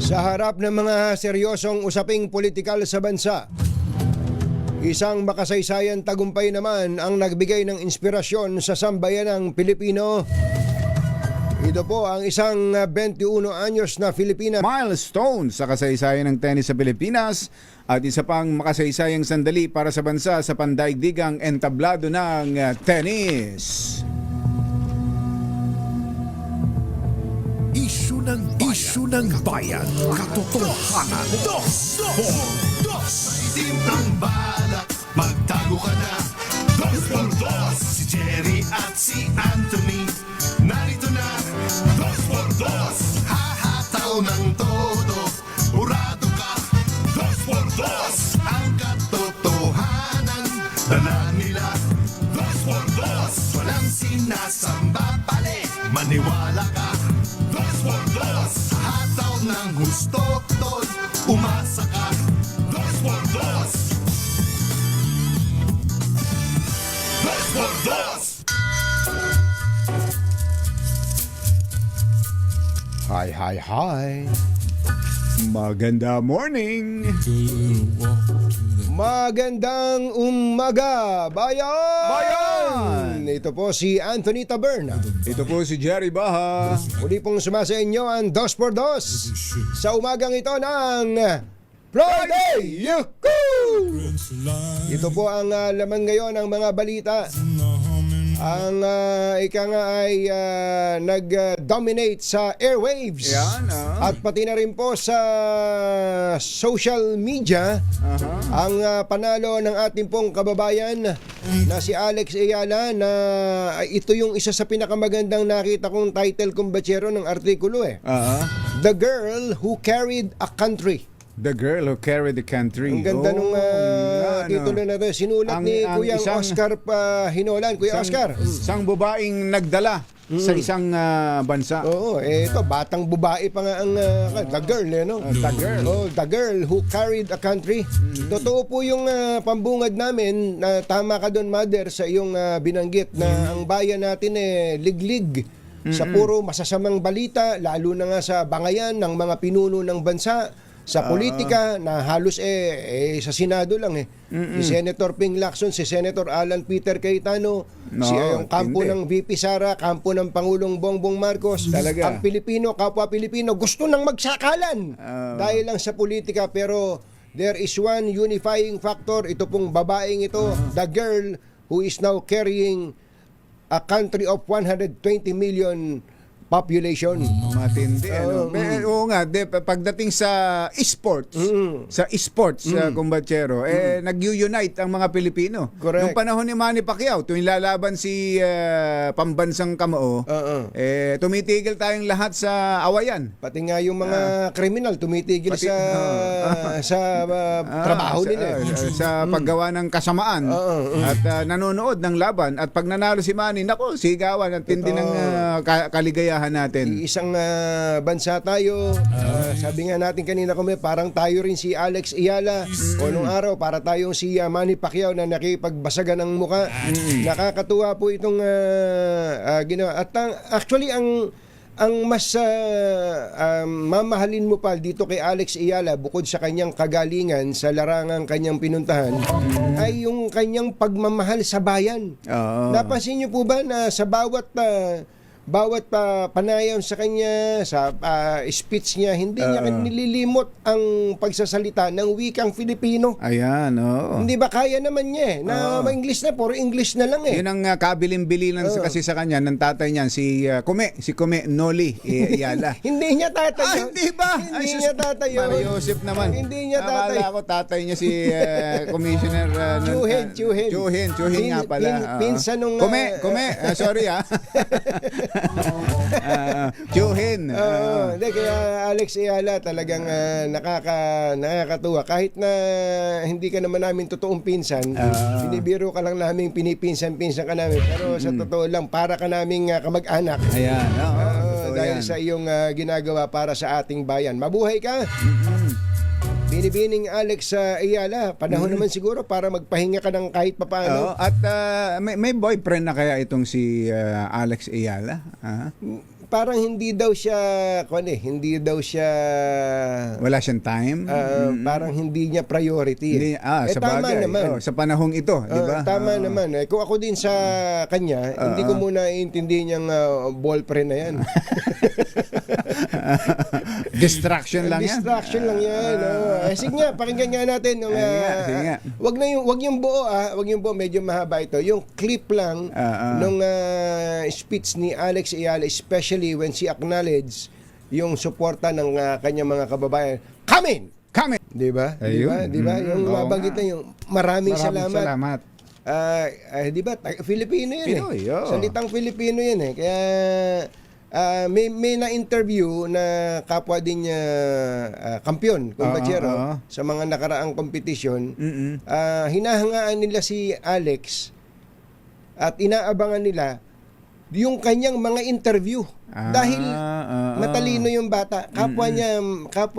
Sa harap ng mga seryosong usaping politikal sa bansa, isang makasaysayan tagumpay naman ang nagbigay ng inspirasyon sa sambayanang Pilipino. Ito po ang isang 21 anyos na Filipina. Milestone sa kasaysayan ng tennis sa Pilipinas at isa pang makasaysayang sandali para sa bansa sa pandaigdigang entablado ng tennis. Isyu ng bayan, katotohanan. 2x2. Timpang balak, magtago ka na. 2x2. Si Jerry at si Anthony, narito na. 2x2. Hahataw ng todo. Maniwala ka, 2x2. Hataw ng gusto, tol. Umasa ka, 2x2. 2x2. Hi, hi, hi. Maganda morning. Magandang umaga, bayan! Ito po si Anthony Taberna. Ito po si Jerry Baha. Muli pong sumasa inyo ang 2x2 sa umagang ito ng Friday! Yuhuu! Ito po ang laman ngayon ng mga balita. Ang ika nga ay nag-dominate sa airwaves. Yan, At pati na rin po sa social media. Ang panalo ng ating pong kababayan na si Alex Ayala, na ito yung isa sa pinakamagandang nakita kong title kumbachero ng artikulo The Girl Who Carried a Country. The girl who carried the country. Ang ganda nung titulo na ito. Sinulat ni Kuya Oscar Hinolan. Kuya Oscar. Isang babaeng nagdala sa isang bansa. Oo, ito batang babae pa nga ang the girl, no? The girl. Oh, the girl who carried a country. Totoo po yung pambungad namin, na tama ka doon, Mother, sa iyong binanggit na ang bayan natin liglig sa puro masasamang balita, lalo na nga sa bangayan ng mga pinuno ng bansa, sa politika, na halos sa Senado lang Si Senator Ping Lacson, si Senator Alan Peter Cayetano, si yung kampo ng VP Sara, kampo ng Pangulong Bongbong Marcos. Talaga. Ang Pilipino, kapwa Pilipino, gusto nang magsakalan dahil lang sa politika. Pero there is one unifying factor. Ito pong babaeng ito, the girl who is now carrying a country of 120 million population. Matindi. Oo nga, pagdating sa esports, kumbatsero, nag-unite ang mga Pilipino. Correct. Nung panahon ni Manny Pacquiao, tuwing lalaban si pambansang kamao, tumitigil tayong lahat sa awayan. Pati nga yung mga kriminal tumitigil sa trabaho nila. Sa paggawa ng kasamaan. At nanonood ng laban. At pag nanalo si Manny, nako, sigawan at tindi ng kaligayahan natin. Isang bansa tayo. Sabi nga natin kanina parang tayo rin si Alex Ayala. O nung araw, para tayong si Manny Pacquiao na nakipagbasagan ng muka. Nakakatuwa po itong ginawa. At actually, ang mas mamahalin mo pa dito kay Alex Ayala, bukod sa kanyang kagalingan sa larangang kanyang pinuntahan, ay yung kanyang pagmamahal sa bayan. Napansin niyo po ba na sa bawat panayam sa kanya, sa speech niya, hindi niya nililimot ang pagsasalita ng wikang Filipino. Ayan, oo. Hindi ba kaya naman niya na ma-English na, puro English na lang Yun ang kabilin-bilinan kasi sa kanya ng tatay niyan, si Kume Noli Ayala. Hindi niya tatay. Hindi ba? Hindi niya tatay. Mario Joseph naman. Hindi niya tatay. Akala ko tatay niya si Commissioner Chuhin nga pala. Pinsan nung Kume, sorry Chuhin. Hindi, kaya Alex Ayala talagang nakakatuwa. Kahit na hindi ka naman namin totoong pinsan, binibiro ka lang namin, pinipinsan-pinsan ka namin. Pero sa totoo lang, para ka naming kamag-anak. Ayan. Dahil sa iyong ginagawa para sa ating bayan. Mabuhay ka! Binibining Alex Ayala, panahon naman siguro para magpahinga ka ng kahit papaano. At may boyfriend na kaya itong si Alex Ayala? Parang hindi daw siya Wala siyang time? Parang hindi niya priority. Sa tama bagay. naman. Sa panahong ito, di ba? Tama naman. Kung ako din sa kanya, hindi ko muna iintindihin yung ballfriend na yan. Distraction lang yan. Distraction lang yan. Sige nga, pakinggan nga natin yung sige nga. wag yung buo, wag yung buo, medyo mahaba ito. Yung clip lang nung speech ni Alex Ayala, especially when she acknowledged yung suporta ng kanyang mga kababayan. Come in. 'Di ba? Di ba? Yung mabanggit na yung maraming salamat. Di ba? Filipino yan Pinoy, Salitang Filipino yan Kaya may na-interview na kapwa din niya kampiyon, kumbachero, sa mga nakaraang kompetisyon. Hinahangaan nila si Alex at inaabangan nila yung kanyang mga interview. Dahil matalino yung bata. Kapwa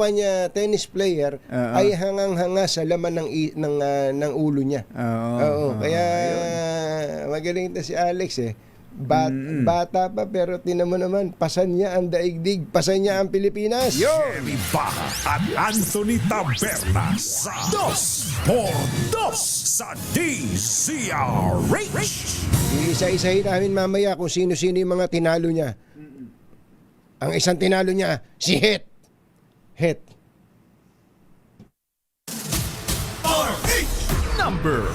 niya tennis player ay hangang-hanga sa laman ng ulo niya. Oo. Kaya magaling ito si Alex eh. Bata pa pero tinan mo naman, pasan niya ang daigdig, pasan niya ang Pilipinas. Jerry Baja at Anthony Taberna sa 2x2 sa DZRH. Isa-isahin namin mamaya kung sino-sino yung mga tinalo niya. Ang isang tinalo niya, si Het. Number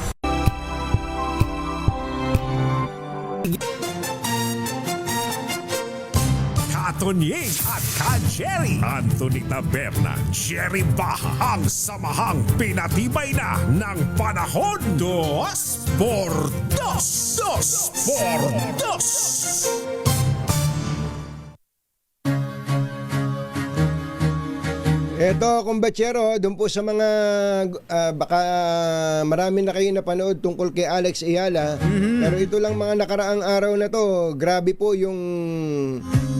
Katonying at Ka-Jerry. Anthony Taberna, Jerry Baja, ang samahang pinatibay na ng panahon. 2x2. Eto, kumbatsero, doon po sa mga baka marami na kayo napanood tungkol kay Alex Ayala. Pero ito lang mga nakaraang araw na to, grabe po yung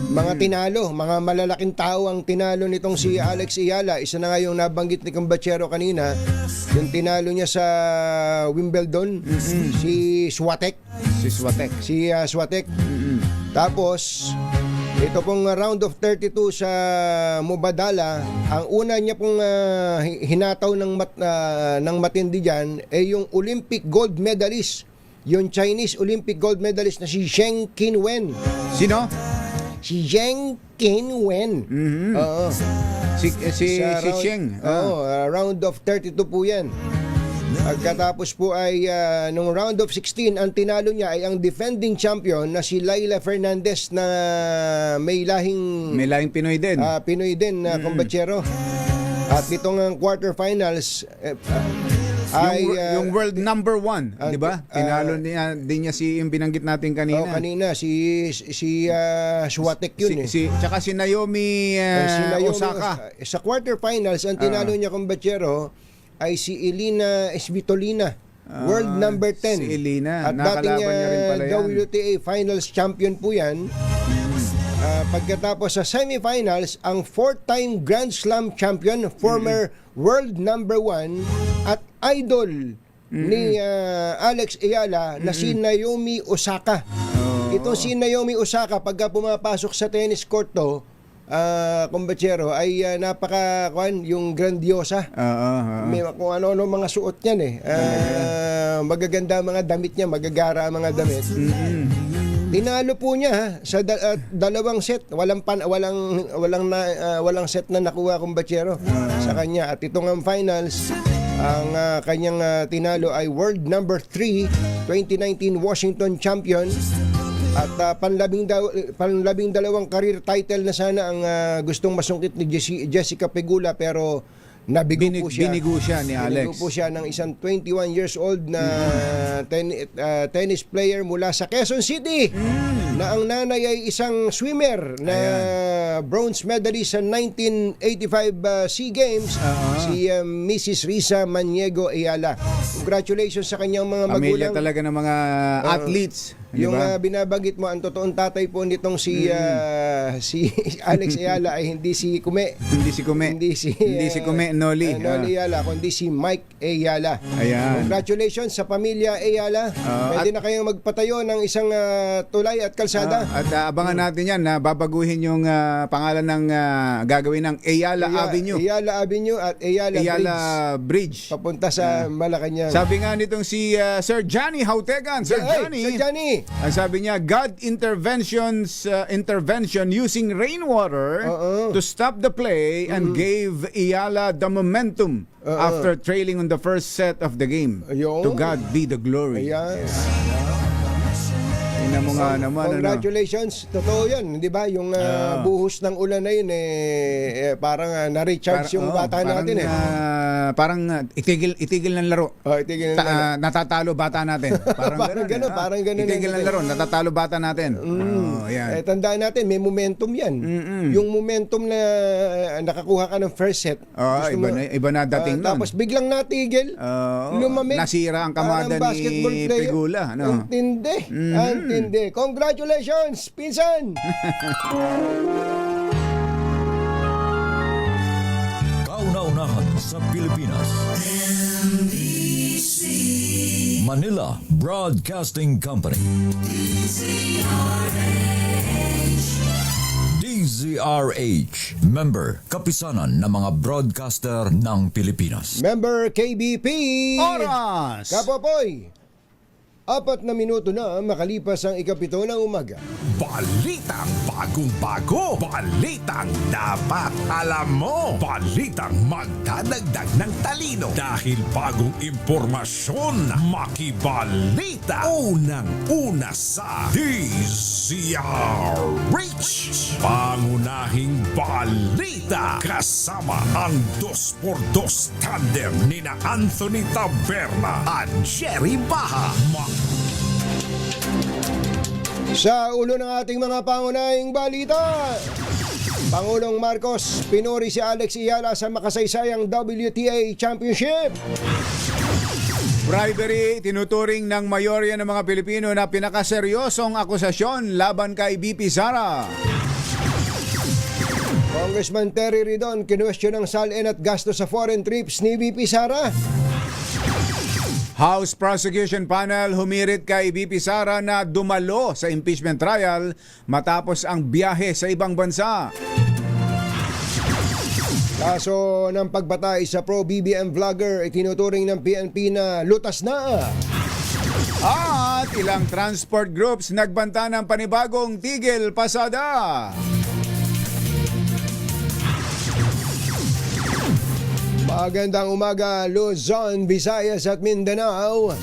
mga tinalo, mga malalaking tao ang tinalo nitong si Alex Ayala. Isa na nga yung nabanggit ni kumbatsero kanina, yung tinalo niya sa Wimbledon, si Swiatek. Si Swiatek. Tapos ito pong round of 32 sa Mubadala, ang una niya pong hinataw ng matindi dyan ay yung Olympic gold medalist, yung Chinese Olympic gold medalist na si Zheng Qinwen. Sino? Si Zheng Qinwen. Oo. Si Sheng. Round of 32 po yan. Pagkatapos po ay nung round of 16, ang tinalo niya ay ang defending champion na si Laila Fernandez na may lahing Pinoy din. Pinoy din na kumbatsero. At itong quarterfinals yung world number 1, di ba? Tinalo niya din niya yung binanggit natin kanina. Si Swiatek yun tsaka si Naomi, Osaka. Sa quarterfinals, ang tinalo niya kumbatsero ay si Elina Svitolina, world number 10. Si Elina, at dating niya rin pala yan. WTA finals champion po yan. Pagkatapos sa semifinals, ang 4-time Grand Slam champion, former world number 1 at idol ni Alex Ayala na si Naomi Osaka. Itong si Naomi Osaka, pagka pumapasok sa tennis court to, kumbatsero, ay yung grandiosa. May kung ano-ano mga suot niyan eh. Magaganda mga damit niya, magagara mga damit. Tinalo po niya sa dalawang set. Walang set na nakuha kumbatsero sa kanya. At ito ng finals, ang kanyang tinalo ay world number 3, 2019 Washington champion. At panlabing dalawang career title na sana ang gustong masungkit ni Jessica Pegula, pero binigo siya ni Alex. Binigo po siya ng isang 21 years old na tennis player mula sa Quezon City, na ang nanay ay isang swimmer na bronze medalist sa 1985 SEA Games, si Mrs. Risa Maniego Ayala. Congratulations sa kanyang mga magulang. Pamilya talaga ng mga athletes. Yung binabagit mo, ang totoong tatay po nitong si Alex Ayala ay hindi si Kume. Hindi si Kume Noli Ayala, kundi si Mike Ayala. Ayan. Congratulations sa pamilya Ayala. Pwede na kayong magpatayo ng isang tulay at kalsada. At abangan natin yan na babaguhin yung pangalan ng gagawin ng Ayala Avenue. Ayala Avenue at Ayala Bridge. Papunta sa Malacanang. Sabi nga nitong si Sir Johnny Hautegan. Sir Johnny. Ang sabi niya, God intervention using rainwater to stop the play and gave Ayala the momentum after trailing on the first set of the game. To God be the glory. Ayan. Tingnan mo nga naman. Congratulations. Totoo yan, di ba? Yung buhos ng ulan na yun, parang na-recharge yung bata natin. Parang itigil ng laro. Itigil ng laro. Natatalo bata natin. Parang ganun. Itigil ng laro, natatalo bata natin. Yan. Tandaan natin, may momentum yan. Yung momentum na nakakuha ka ng first set. Iba na dating nun. Tapos biglang natigil, lumamig. Nasira ang kamada ni Pegula. Antindi. Hindi. Congratulations, pinsan! Kauna-unahan sa Pilipinas. Manila Broadcasting Company. DZRH. Member, kapisanan ng mga broadcaster ng Pilipinas. Member KBP! Oras! Kapopoy! 4 na minuto na makalipas ang 7 ng umaga. Balitang bagong-bago. Balitang dapat alam mo. Balitang magdadagdag ng talino. Dahil bagong impormasyon, makibalita. Unang-una sa DZRH. Pangunahing balita. Kasama ang 2x2 tandem nina Anthony Taberna at Jerry Baha. Sa ulo ng ating mga pangunahing balita, Pangulong Marcos pinuri si Alex Ayala sa makasaysayang WTA Championship. Bribery, tinuturing ng mayorya ng mga Pilipino na pinakaseryosong akusasyon laban kay BP Sara. Congressman Terry Ridon kinwestiyon ng salin at gasto sa foreign trips ni BP Sara. House Prosecution Panel humirit kay BP Sara na dumalo sa impeachment trial matapos ang biyahe sa ibang bansa. Kaso ng pagbatay sa pro-BBM vlogger ay tinuturing ng PNP na lutas na. At ilang transport groups nagbanta ng panibagong tigil pasada. Magandang umaga, Luzon, Visayas at Mindanao.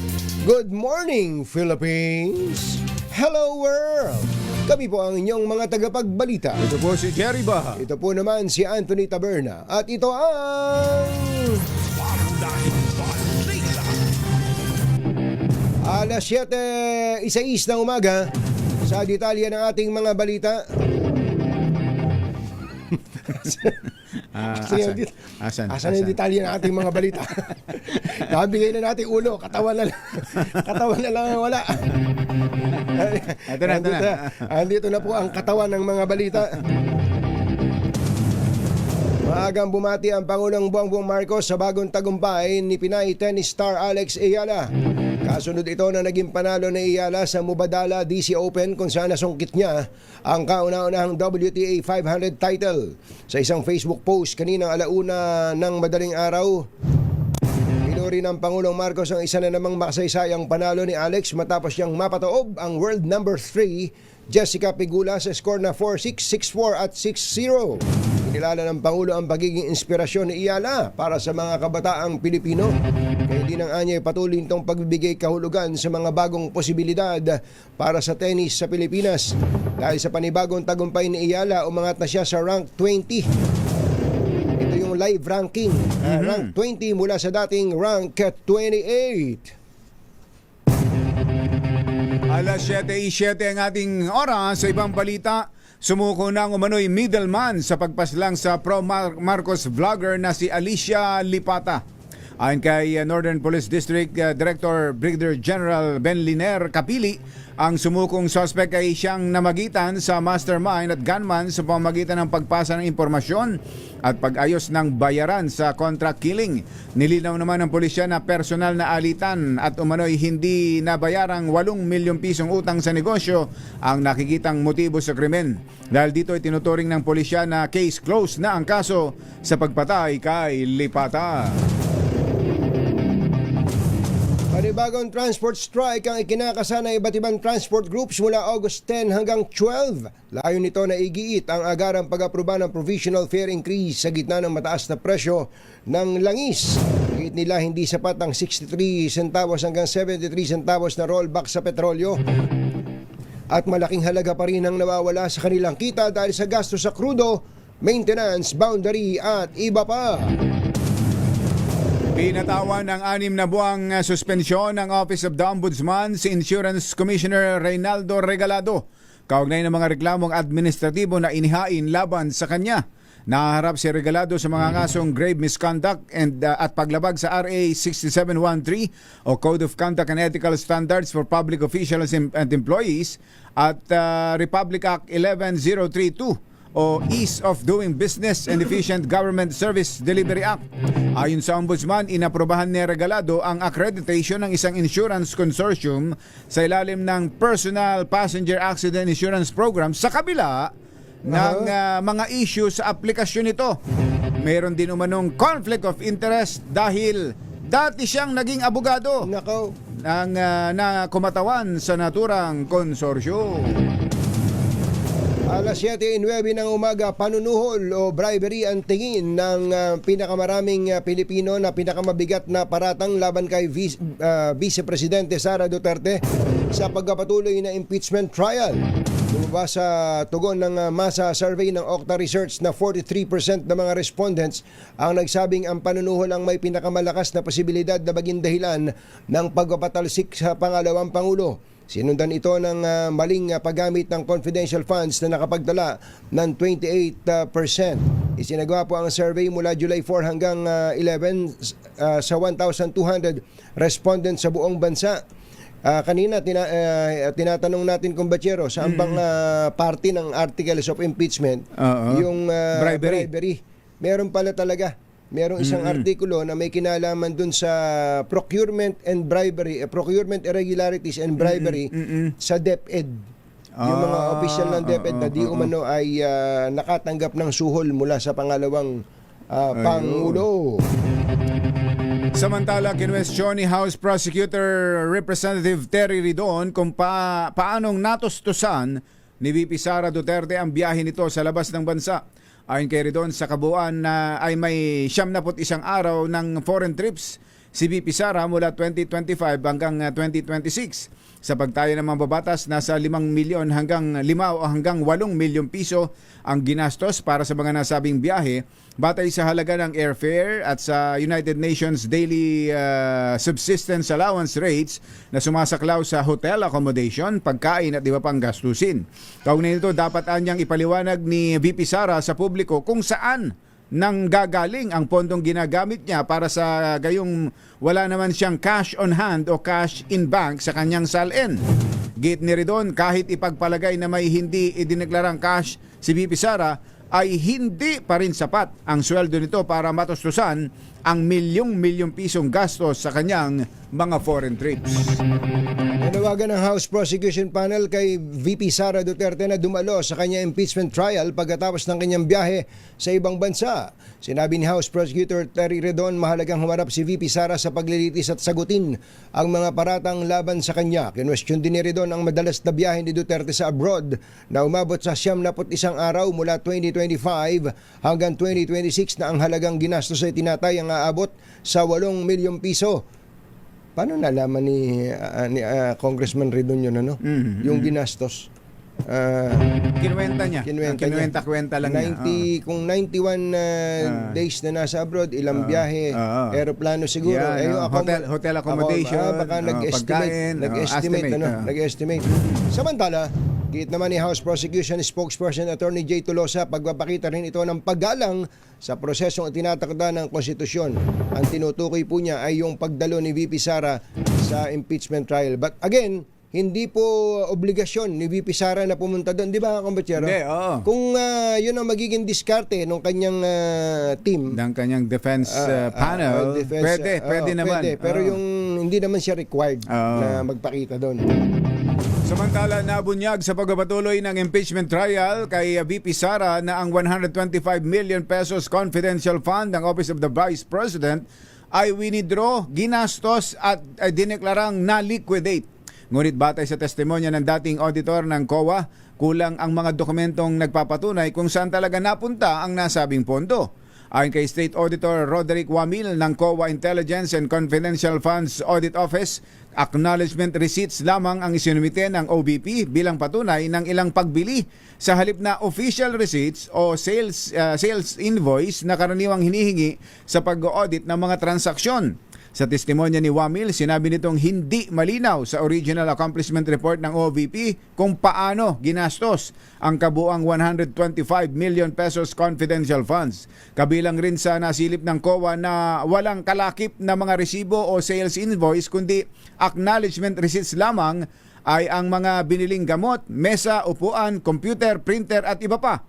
Good morning, Philippines. Hello, world. Kami po ang inyong mga tagapagbalita. Ito po si Jerry Baha. Ito po naman si Anthony Taberna. At ito ang... Alas 7:06 ng umaga sa detalye ng ating mga balita. Asan yung detalye ng ating mga balita? Nabigay na natin ulo, katawan na lang. Katawan na lang ang wala. Ito na. Andito na po ang katawan ng mga balita. Maagang bumati ang Pangulong Bongbong Marcos sa bagong tagumpay ni Pinay tennis star Alex Ayala. Kasunod ito na naging panalo ni Ayala sa Mubadala DC Open kung saan nasungkit niya ang kauna-unahang WTA 500 title. Sa isang Facebook post kaninang alauna ng madaling araw, pinuri ng Pangulong Marcos ang isa na namang makasaysayang panalo ni Alex matapos niyang mapataob ang world number 3 Jessica Pegula sa score na 4-6, 6-4 at 6-0. Inilala ng Pangulo ang pagiging inspirasyon ni Ayala para sa mga kabataang Pilipino. Kaya din ang anya ay patuloy nitong pagbibigay kahulugan sa mga bagong posibilidad para sa tennis sa Pilipinas. Dahil sa panibagong tagumpay ni Ayala, umangat na siya sa rank 20. Ito yung live ranking. Rank 20 mula sa dating rank 28. Alas 7:07 ang ating oras. Sa ibang balita, sumuko na ang umano'y middleman sa pagpaslang sa pro-Marcos vlogger na si Alicia Lipata. Ayon kay Northern Police District Director Brigadier General Ben Liner Kapili, ang sumukong suspect ay siyang namagitan sa mastermind at gunman sa pamamagitan ng pagpasa ng impormasyon at pag-ayos ng bayaran sa contract killing. Nilinaw naman ng pulisya na personal na alitan at umano'y hindi nabayarang 8 milyong pisong utang sa negosyo ang nakikitang motibo sa krimen. Dahil dito ay tinuturing ng pulisya na case closed na ang kaso sa pagpatay kay Lipata. Panibagong transport strike ang ikinakasa ng iba't ibang transport groups mula August 10 hanggang 12. Layo nito na igiit ang agarang pag-aproba ng provisional fare increase sa gitna ng mataas na presyo ng langis. Igiit nila hindi sapat ang 63 centavos hanggang 73 centavos na rollback sa petrolyo. At malaking halaga pa rin ang nawawala sa kanilang kita dahil sa gasto sa krudo, maintenance, boundary at iba pa. Pinatawan ng 6 na buwang suspensyon ng Office of the Ombudsman si Insurance Commissioner Reynaldo Regalado kaugnay ng mga reklamong administratibo na inihain laban sa kanya. Naharap si Regalado sa mga kasong grave misconduct at paglabag sa RA 6713 o Code of Conduct and Ethical Standards for Public Officials and Employees at Republic Act 11032 o Ease of Doing Business and Efficient Government Service Delivery Act. Ayon sa Ombudsman, inaprobahan ni Regalado ang accreditation ng isang insurance consortium sa ilalim ng Personal Passenger Accident Insurance Program sa kabila ng mga issue sa aplikasyon nito. Meron din umanong conflict of interest dahil dati siyang naging abogado Nako. na kumatawan sa naturang konsorsyo. Alas 7:09 ng umaga, panunuhol o bribery ang tingin ng pinakamaraming Pilipino na pinakamabigat na paratang laban kay Vice Presidente Sara Duterte sa pagpapatuloy na impeachment trial. Lumabas sa tugon ng masa survey ng Okta Research na 43% ng mga respondents ang nagsabing ang panunuhol ang may pinakamalakas na posibilidad na maging dahilan ng pagpapatalsik sa pangalawang Pangulo. Sinundan ito ng maling paggamit ng confidential funds na nakapagdala ng 28%. Isinagawa po ang survey mula July 4 hanggang 11 sa 1,200 respondents sa buong bansa. Kanina tinatanong natin kung Bachero, saan bang party ng articles of impeachment yung bribery. Meron pala talaga. Merong isang artikulo na may kinalaman dun sa procurement and bribery, procurement irregularities and bribery sa DepEd. Yung mga official ng DepEd na di umano ay nakatanggap ng suhol mula sa pangalawang Pangulo. Samantala, kinwestiyon ni House Prosecutor Representative Terry Ridon kung paanong natustusan ni VP Sara Duterte ang biyahe nito sa labas ng bansa. Ayon kay Ridon, sa kabuuan na ay may 71 araw ng foreign trips si VP Sara mula 2025 hanggang 2026. Sa pagtaya ng mga babatas, nasa 5 milyon hanggang 5 o hanggang 8 milyong piso ang ginastos para sa mga nasabing biyahe batay sa halaga ng airfare at sa United Nations Daily Subsistence Allowance Rates na sumasaklaw sa hotel accommodation, pagkain at iba pang gastusin. Kaugnay nito, dapat anyang ipaliwanag ni VP Sara sa publiko kung saan nang gagaling ang pondong ginagamit niya para sa gayong wala naman siyang cash on hand o cash in bank sa kanyang salin. Git ni Ridon, kahit ipagpalagay na may hindi idineklarang cash si VP Sara, ay hindi pa rin sapat ang sweldo nito para matustusan ang milyong pisong gastos sa kanyang mga foreign trips. Nanawagan ng House Prosecution Panel kay VP Sara Duterte na dumalo sa kanyang impeachment trial pagkatapos ng kanyang biyahe sa ibang bansa. Sinabi ni House Prosecutor Terry Ridon, mahalagang humarap si VP Sara sa paglilitis at sagutin ang mga paratang laban sa kanya. Kinwestiyon din ni Ridon ang madalas na biyahe ni Duterte sa abroad na umabot sa 71 araw mula 2025 hanggang 2026 na ang halagang ginastos ay tinatay ang aabot sa 8 milyong piso. Paano nalaman ni Congressman Ridon yun, ano? Yung ginastos? Kinuwenta niya. Kinuwenta lang niya. Kung 91 days na nasa abroad, ilang biyahe, aeroplano siguro. Hotel accommodation, baka nag-estimate. Samantala, git naman ni House Prosecution Spokesperson Attorney Jay Tolosa, pagpapakita rin ito ng paggalang sa prosesong tinatakda ng konstitusyon. Ang tinutukoy po niya ay yung pagdalo ni VP Sara sa impeachment trial. But again, hindi po obligasyon ni VP Sara na pumunta doon. Di ba, Kumbachero? Hindi, oo. Kung yun ang magiging diskarte ng kanyang team. Ng kanyang defense panel, pwede naman. Pwede, pero yung hindi naman siya required na magpakita doon. Samantala, nabunyag sa pagpapatuloy ng impeachment trial kay VP Sara na ang 125 million pesos confidential fund ng Office of the Vice President ay winidraw, ginastos at dineklarang na-liquidate. Ngunit batay sa testimonya ng dating auditor ng COA, kulang ang mga dokumentong nagpapatunay kung saan talaga napunta ang nasabing pondo. Ayon kay State Auditor Roderick Wamil ng COA Intelligence and Confidential Funds Audit Office, acknowledgement receipts lamang ang isinumite ng OBP bilang patunay ng ilang pagbili sa halip na official receipts o sales invoice na karaniwang hinihingi sa pag-audit ng mga transaksyon. Sa testimonya ni Wamil, sinabi nitong hindi malinaw sa original accomplishment report ng OVP kung paano ginastos ang kabuang 125 million pesos confidential funds. Kabilang rin sa nasilip ng COA na walang kalakip na mga resibo o sales invoice kundi acknowledgement receipts lamang ay ang mga biniling gamot, mesa, upuan, computer, printer at iba pa.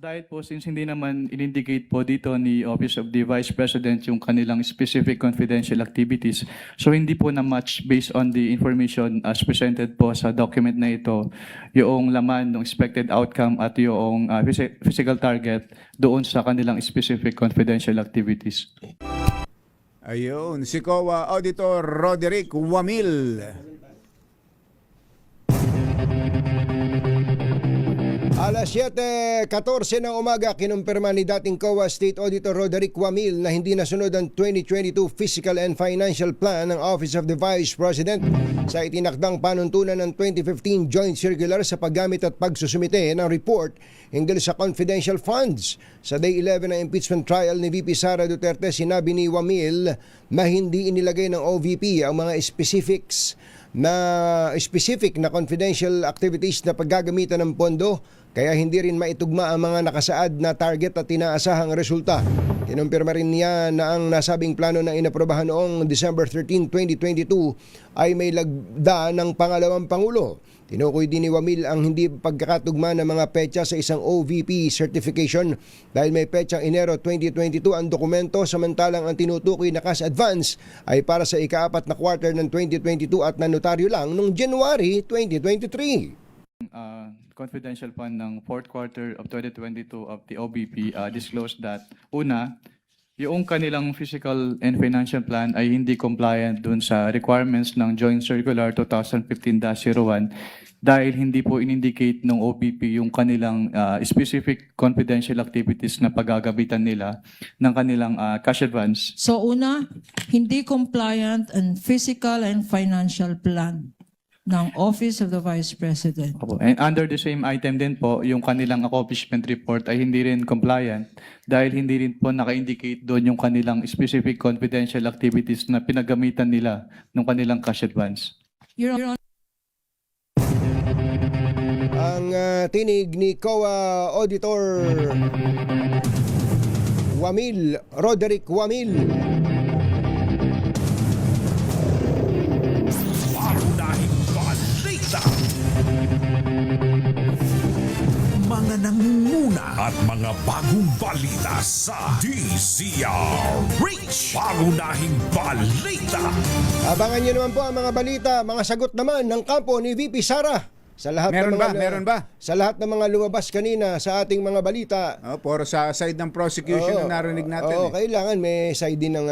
Dahil po since hindi naman in-indicate po dito ni Office of the Vice President yung kanilang specific confidential activities, so hindi po na-match based on the information as presented po sa document na ito, yung laman ng expected outcome at yung physical target doon sa kanilang specific confidential activities. Ayun, si COA Auditor Roderick Wamil. Alas 7:14 ng umaga, kinumpirma ni dating COA State Auditor Roderick Wamil na hindi nasunod ang 2022 Fiscal and Financial Plan ng Office of the Vice President sa itinakdang panuntunan ng 2015 Joint Circular sa paggamit at pagsusumite ng report hinggil sa confidential funds. Sa Day 11 ng impeachment trial ni VP Sara Duterte, sinabi ni Wamil na hindi inilagay ng OVP ang mga specific na confidential activities na paggagamitan ng pondo, kaya hindi rin maitugma ang mga nakasaad na target at inaasahang resulta. Kinumpirma rin niya na ang nasabing plano na inaprobahan noong December 13, 2022 ay may lagda ng pangalawang Pangulo. Tinukoy din ni Wamil ang hindi pagkakatugma ng mga petsa sa isang OVP certification dahil may petsang Enero 2022 ang dokumento, samantalang ang tinutukoy na cash advance ay para sa ika-4 na quarter ng 2022 at nanotaryo lang noong January 2023. Confidential fund ng fourth quarter of 2022 of the OBP disclosed that, una, yung kanilang physical and financial plan ay hindi compliant dun sa requirements ng Joint Circular 2015-01 dahil hindi po in-indicate ng OBP yung kanilang specific confidential activities na paggagabitan nila ng kanilang cash advance. So una, hindi compliant ang physical and financial plan ng Office of the Vice President. Opo. And under the same item din po, yung kanilang accomplishment report ay hindi rin compliant dahil hindi rin po naka-indicate doon yung kanilang specific confidential activities na pinagamitan nila ng kanilang cash advance. Your Honor, Ang tinig ni COA Auditor Wamil, Roderick Wamil. Pangunahing balita. Mga nangunguna at mga bagong balita sa DZRH. Pangunahing balita. Abangan niyo naman po ang mga balita, mga sagot naman ng kampo ni VP Sara. Sa lahat Meron ng mga, ba? Meron ba? Sa lahat ng mga lumabas kanina sa ating mga balita. Puro sa side ng prosecution na narinig natin. Kailangan may side din ng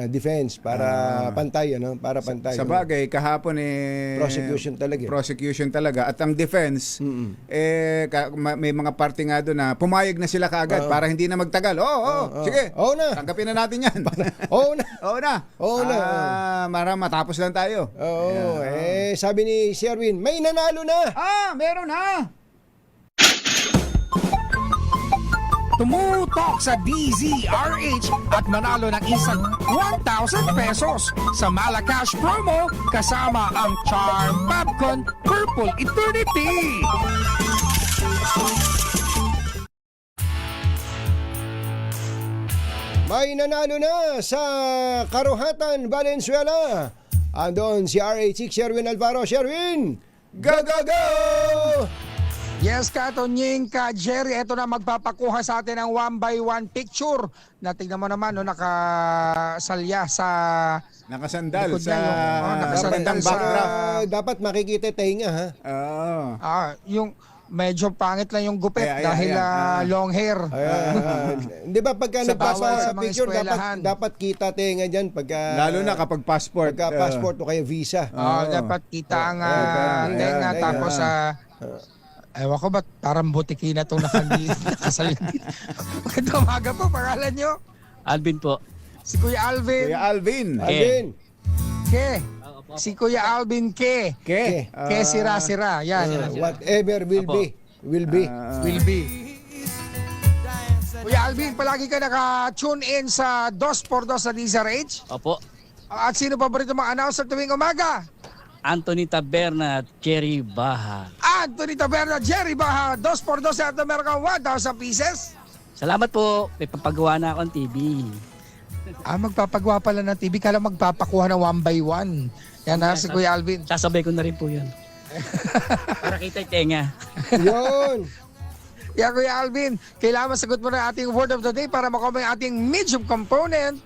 defense para pantay, ano? Para pantay. Sa bagay, kahapon Prosecution talaga. Prosecution talaga. At ang defense, may mga parte nga doon na pumayag na sila kaagad para hindi na magtagal. Sige. Oo na. Tanggapin na natin yan. Oo na. Oo na. Oo na. Para matapos lang tayo. Oo. Sabi ni Sherwin, may nanalo na. Meron na. Tumutok sa DZRH at manalo ng isang 1,000 pesos sa Malacash promo kasama ang Charm Babcon Purple Eternity. May nanalo na sa Karuhatan, Valenzuela. Andon si RH6 Sherwin Alvaro. Sherwin! Go, go, go! Yes, Katonying, Ka Jerry, eto na magpapakuha sa atin ng 1x1 picture. Na tingnan mo naman, no, nakasalya sa Nakasandal likod sa niya nakasandal magandang sa backdrop. Dapat makikita tenga, ha? yung medyo pangit lang yung gupit Ayan, dahil ayan. long hair. Di ba pagka Sa nagpasa bawal sa sa mga picture, eskwelahan. dapat kita tenga dyan. Pagka, Lalo na kapag passport. pagka passport o kaya visa. Dapat kita ang tenga, ayan, tapos ewan ko ba't parang butiki na itong nakasalya. Magandang umaga po, pangalan nyo? Alvin po. Si Kuya Alvin. Kuya Alvin. Alvin! Ke. Si Kuya Alvin Ke. Ke. Ke sira-sira. Yan. Whatever will be. Will be. Will be. Kuya Alvin, palagi ka naka-tune in sa 2x2 sa DZRH. Opo, At sino paborito mga announcer tuwing umaga? Anthony Taberna at Cherry Baha. Anthony Taberna, Jerry Baha, 2x2 at meron kang 1,000 pieces. Salamat po, may papagawa na akong TV. Magpapagawa pala ng TV, kala magpapakuha ng 1 by 1. Yan na si Kuya Alvin. Sasabay ko na rin po yun. Para kita yung tenga. Yun. Yeah, Kuya Alvin, kailangan masagot mo na ating word of the day para makuha mo yung ating medium component.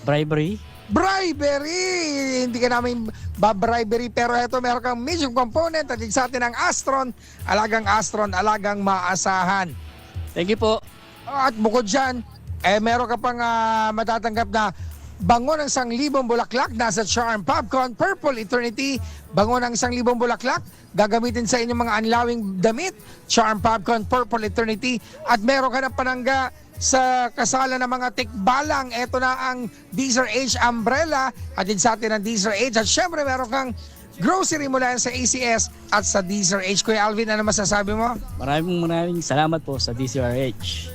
Bribery. Bribery! Hindi ka namin ba-bribery pero ito meron kang medium component at sa atin ang Astron, alagang maasahan. Thank you po. At bukod dyan, meron ka pang matatanggap na bango ng 1,000 bulaklak nasa Charm Popcorn Purple Eternity. Bango ng 1,000 bulaklak gagamitin sa inyong mga anlawing damit. Charm Popcorn Purple Eternity. At meron ka ng panangga sa kasalan ng mga tikbalang. Ito na ang DZRH umbrella at din sa atin ang DZRH. At syempre meron kang grocery mula sa ACS at sa DZRH. Kuya Alvin, ano masasabi mo? Maraming salamat po sa DZRH.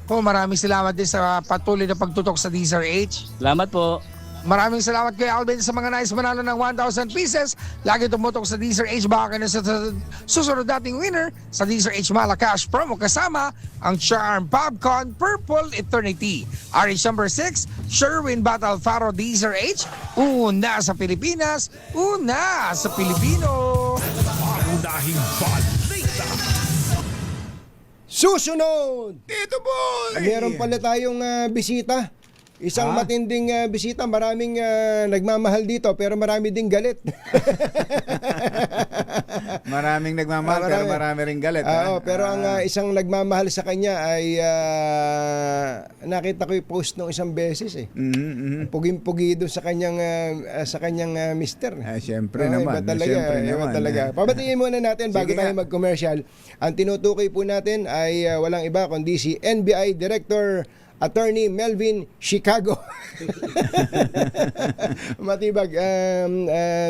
Maraming salamat din sa patuloy na pagtutok sa DZRH. Salamat po. Maraming salamat kay Alvin sa mga nais manalo ng 1,000 pieces. Lagi tumutok sa DZRH. Baka na sa susunod dating winner sa DZRH Malacash promo kasama ang Charm Popcorn Purple Eternity. RH number 6, Sherwin Battle Faro DZRH. Una sa Pilipinas, una sa Pilipino. Pangunahing balita. Susunod! Dito boy! Meron pala tayong bisita. Isang matinding bisita. Maraming nagmamahal dito pero marami ding galit. Maraming nagmamahal pero marami ring galit. Oo, pero ang isang nagmamahal sa kanya ay nakita ko yung post nung isang beses eh. Puging-pugi doon sa kanyang mister. Siyempre naman. Iba talaga. Pabatiin muna natin bago tayo mag-commercial. Ang tinutukoy po natin ay walang iba kundi si NBI Director Attorney Melvin Chicago. Matibag.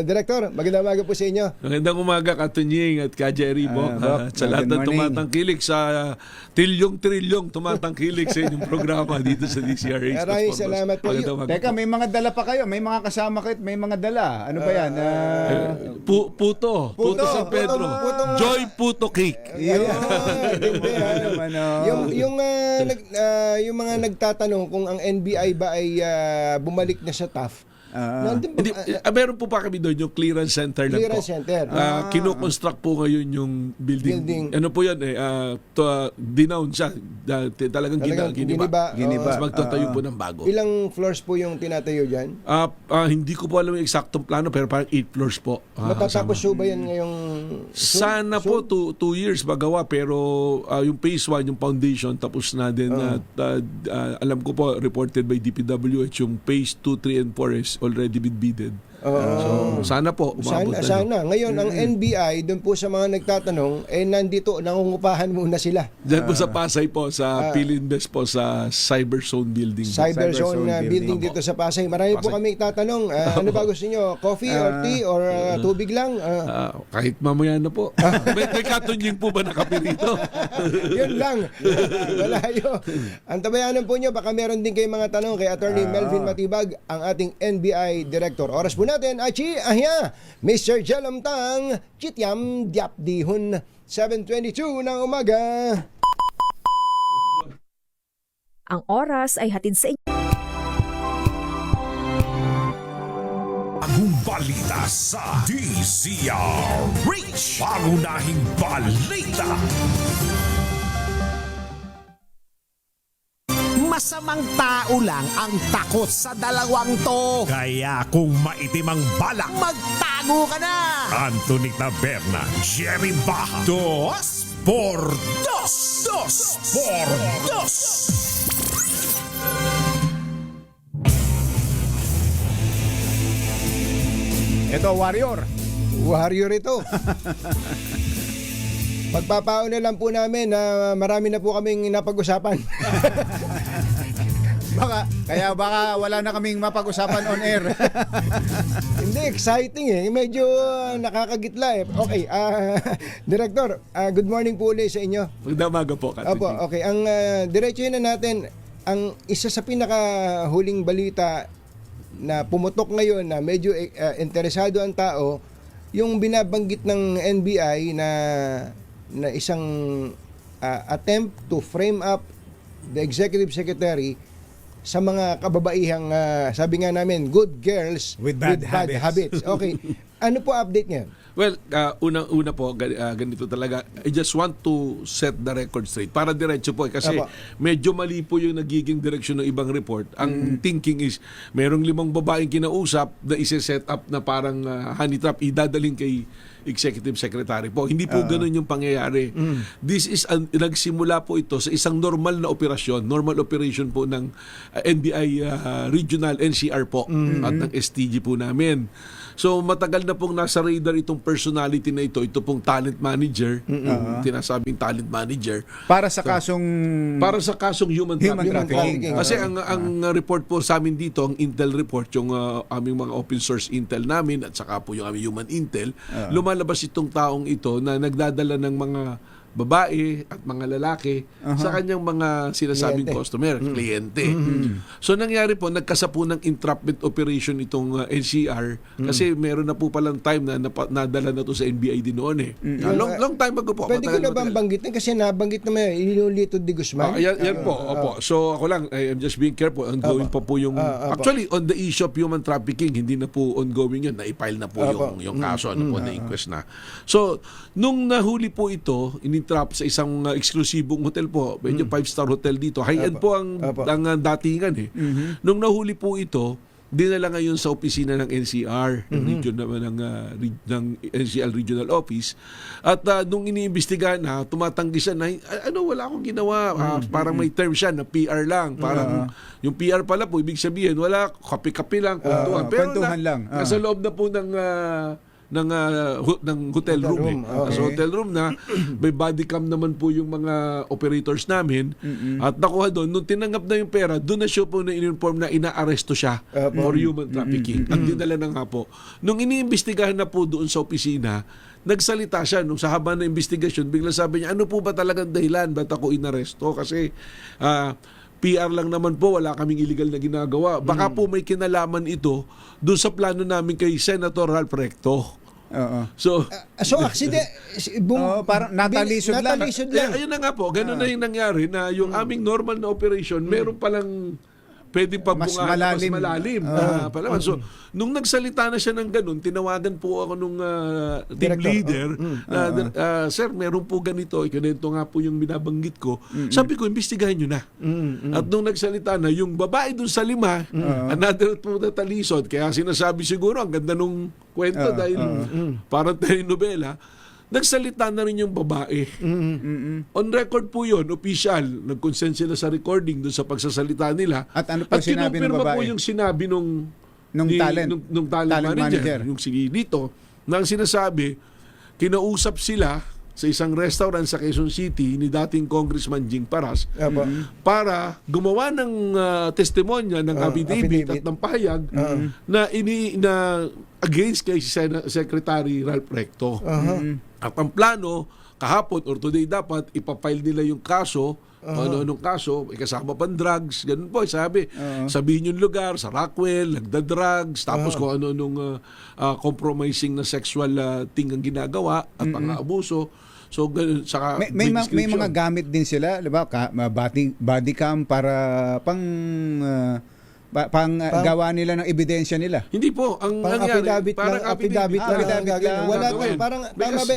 Director, magandang umaga po sa inyo. Magandang umaga, Katunying at ka Jerry po. Sa lahat ng tumatangkilik sa trilyong tumatangkilik sa inyong programa dito sa DZRH. Maraming salamat po. Teka, may mga dala pa kayo. May mga kasama kayo at may mga dala. Ano ba yan? Puto San Pedro. Joy Puto Cake. Yung mga nagtatanong kung ang NBI ba ay bumalik na sa TAF. Meron po pa kami doon yung clearance center lang po. Center. Kino-construct po ngayon yung building. Ano po yan dinown siya. Talagang giniba. Mas magtatayo po ng bago. Ilang floors po yung tinatayo dyan? Hindi ko po alam yung eksaktong plano pero parang 8 floors po. Matatapos po ba yan ngayong... Sana po 2 years magawa pero yung phase 1, yung foundation tapos na din. Alam ko po reported by DPWH yung phase 2, 3 and 4 is already been bidded. So, sana po umabot na. Sana. Ngayon, ang NBI, doon po sa mga nagtatanong, nandito, nangungupahan muna sila. Diyan po sa Pasay po, sa Philinvest po, sa Cyberzone Building. Cyberzone building dito sa Pasay. Marami po kami tatanong, ano ba gusto nyo? Coffee or tea or tubig lang? Kahit mamaya na po. may katunying po ba na kape rito? Yun lang. Malayo. Ang tabayanan po nyo, baka meron din kayong mga tanong kay Attorney Melvin Matibag, ang ating NBI Director. Oras po natin, Mr. Jalamtang, Chityam Diapdihon, 7:22 ng umaga. Ang oras ay hatid sa inyo. Bagong balita sa DZRH. Pangunahing balita. Masamang tao lang ang takot sa dalawang to. Kaya kung maitim ang balak, Magtago ka na! Anthony Taberna, Jerry Baha, 2x2. 2x2. Ito, Warrior. Warrior ito. Pagpapaon na lang po namin na marami na po kaming napag-usapan. Baka wala na kaming mapag-usapan on air. Hindi, exciting eh. Medyo nakakagitla eh. Okay, Director, good morning po ulit sa inyo. Magandang umaga po, Captain Opo, Jing. okay. Ang diretsuhin na natin, ang isa sa pinakahuling balita na pumutok ngayon na medyo interesado ang tao, yung binabanggit ng NBI na isang attempt to frame up the executive secretary sa mga kababaihang sabi nga namin good girls With bad habits. Okay. Ano po update niyan? Well, una po, ganito talaga. I just want to set the record straight. Para diretso po kasi Apo. medyo mali po yung nagiging direksyon ng ibang report. Ang thinking is, merong 5 babaeng kinausap na isi-set up na parang honey trap, idadaling kay executive secretary po. Hindi po ganun yung pangyayari. This is nagsimula po ito sa isang normal na operasyon, normal operation po ng NBI regional NCR po at ng STG po namin. So matagal na pong nasa radar itong personality na ito pong talent manager, tinasabing talent manager. Para sa kasong human trafficking. Kasi ang report po sa amin dito, ang intel report, yung aming mga open source intel namin at saka po yung aming human intel, lumalabas itong taong ito na nagdadala ng mga babae at mga lalaki sa kanyang mga sinasabing customer, kliyente. So nangyari po, nagkasapo ng entrapment operation itong NCR kasi meron na po palang time na nadala na to sa NBI din noon eh. Long time ago po. Pwede ko na bang banggitin kasi nabanggit naman Inulito de Guzman. Yan po. Opo. So ako lang, I'm just being careful. Ongoing pa po yung... Actually, on the issue of human trafficking, hindi na po ongoing yun. Na-file na po yung kaso. Na-inquest na. So, nung nahuli po ito, in-entrap sa isang eksklusibong hotel po. Medyo 5-star hotel dito. High-end po ang datingan eh. Nung nahuli po ito, dinala ngayon sa opisina ng NCR, region naman ng NCR Regional Office. At nung iniimbestigahan na, tumatanggi siya na, wala akong ginawa. Parang may term siya na PR lang. Parang yung PR pala po, ibig sabihin, wala, kapi-kapi lang, kwentuhan. Pero kwentuhan lang. nasa loob na po ng hotel room. So hotel room na may body cam naman po yung mga operators namin at nakuha doon nung tinanggap na yung pera, doon na siya po na in-inform na inaaresto siya for human trafficking at dinala na nga po. Nung iniimbestigahan na po doon sa opisina, nagsalita siya nung sa haba ng investigasyon, bigla sabi niya, ano po ba talagang dahilan ba't ako inaresto? Kasi PR lang naman po, wala kaming illegal na ginagawa. Baka po may kinalaman ito doon sa plano namin kay Senator Ralph Recto. So accident parang natalisod lang. Ayun na nga po, ganun na yung nangyari na yung aming normal na operation, meron palang pwedeng pabungahan mas malalim. So, nung nagsalita na siya ng ganun, tinawagan po ako nung team leader na, sir, meron po ganito, ganito nga po yung binabanggit ko. Sabi ko, imbestigahan nyo na. At nung nagsalita na, yung babae dun sa 5, another po na talisod, kaya sinasabi siguro, ang ganda nung kwento dahil parang telenovela, nagsalita na rin yung babae. On record po yun, official. Nag-consent sila sa recording doon sa pagsasalita nila. At ano po sinabi ng babae? Po yung sinabi nung talent manager, yung sige dito, na ang sinasabi, kinausap sila sa isang restaurant sa Quezon City ni dating Congressman Jing Paras para gumawa ng testimonya ng affidavit at ng pahayag na against kay Secretary Ralph Recto. At ang plano, kahapon or today dapat ipapile nila yung kaso, ano-anong kaso, may kasama pang drugs, ganun po, sabihin yung lugar, sa Rockwell, nagda-drugs, tapos kung ano-anong compromising na sexual thing ang ginagawa at pang-aabuso. So, ganun, saka may mga gamit din sila, diba? Body cam para gawa nila ng ebidensya nila. Hindi po, ang nangyari, affidavit lang. Wala parang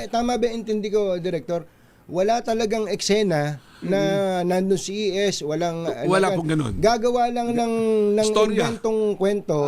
tama ba intindi ko, Director? Wala talagang eksena na nandun si ES, wala pong ganun. Gagawa lang ng inventong kwento.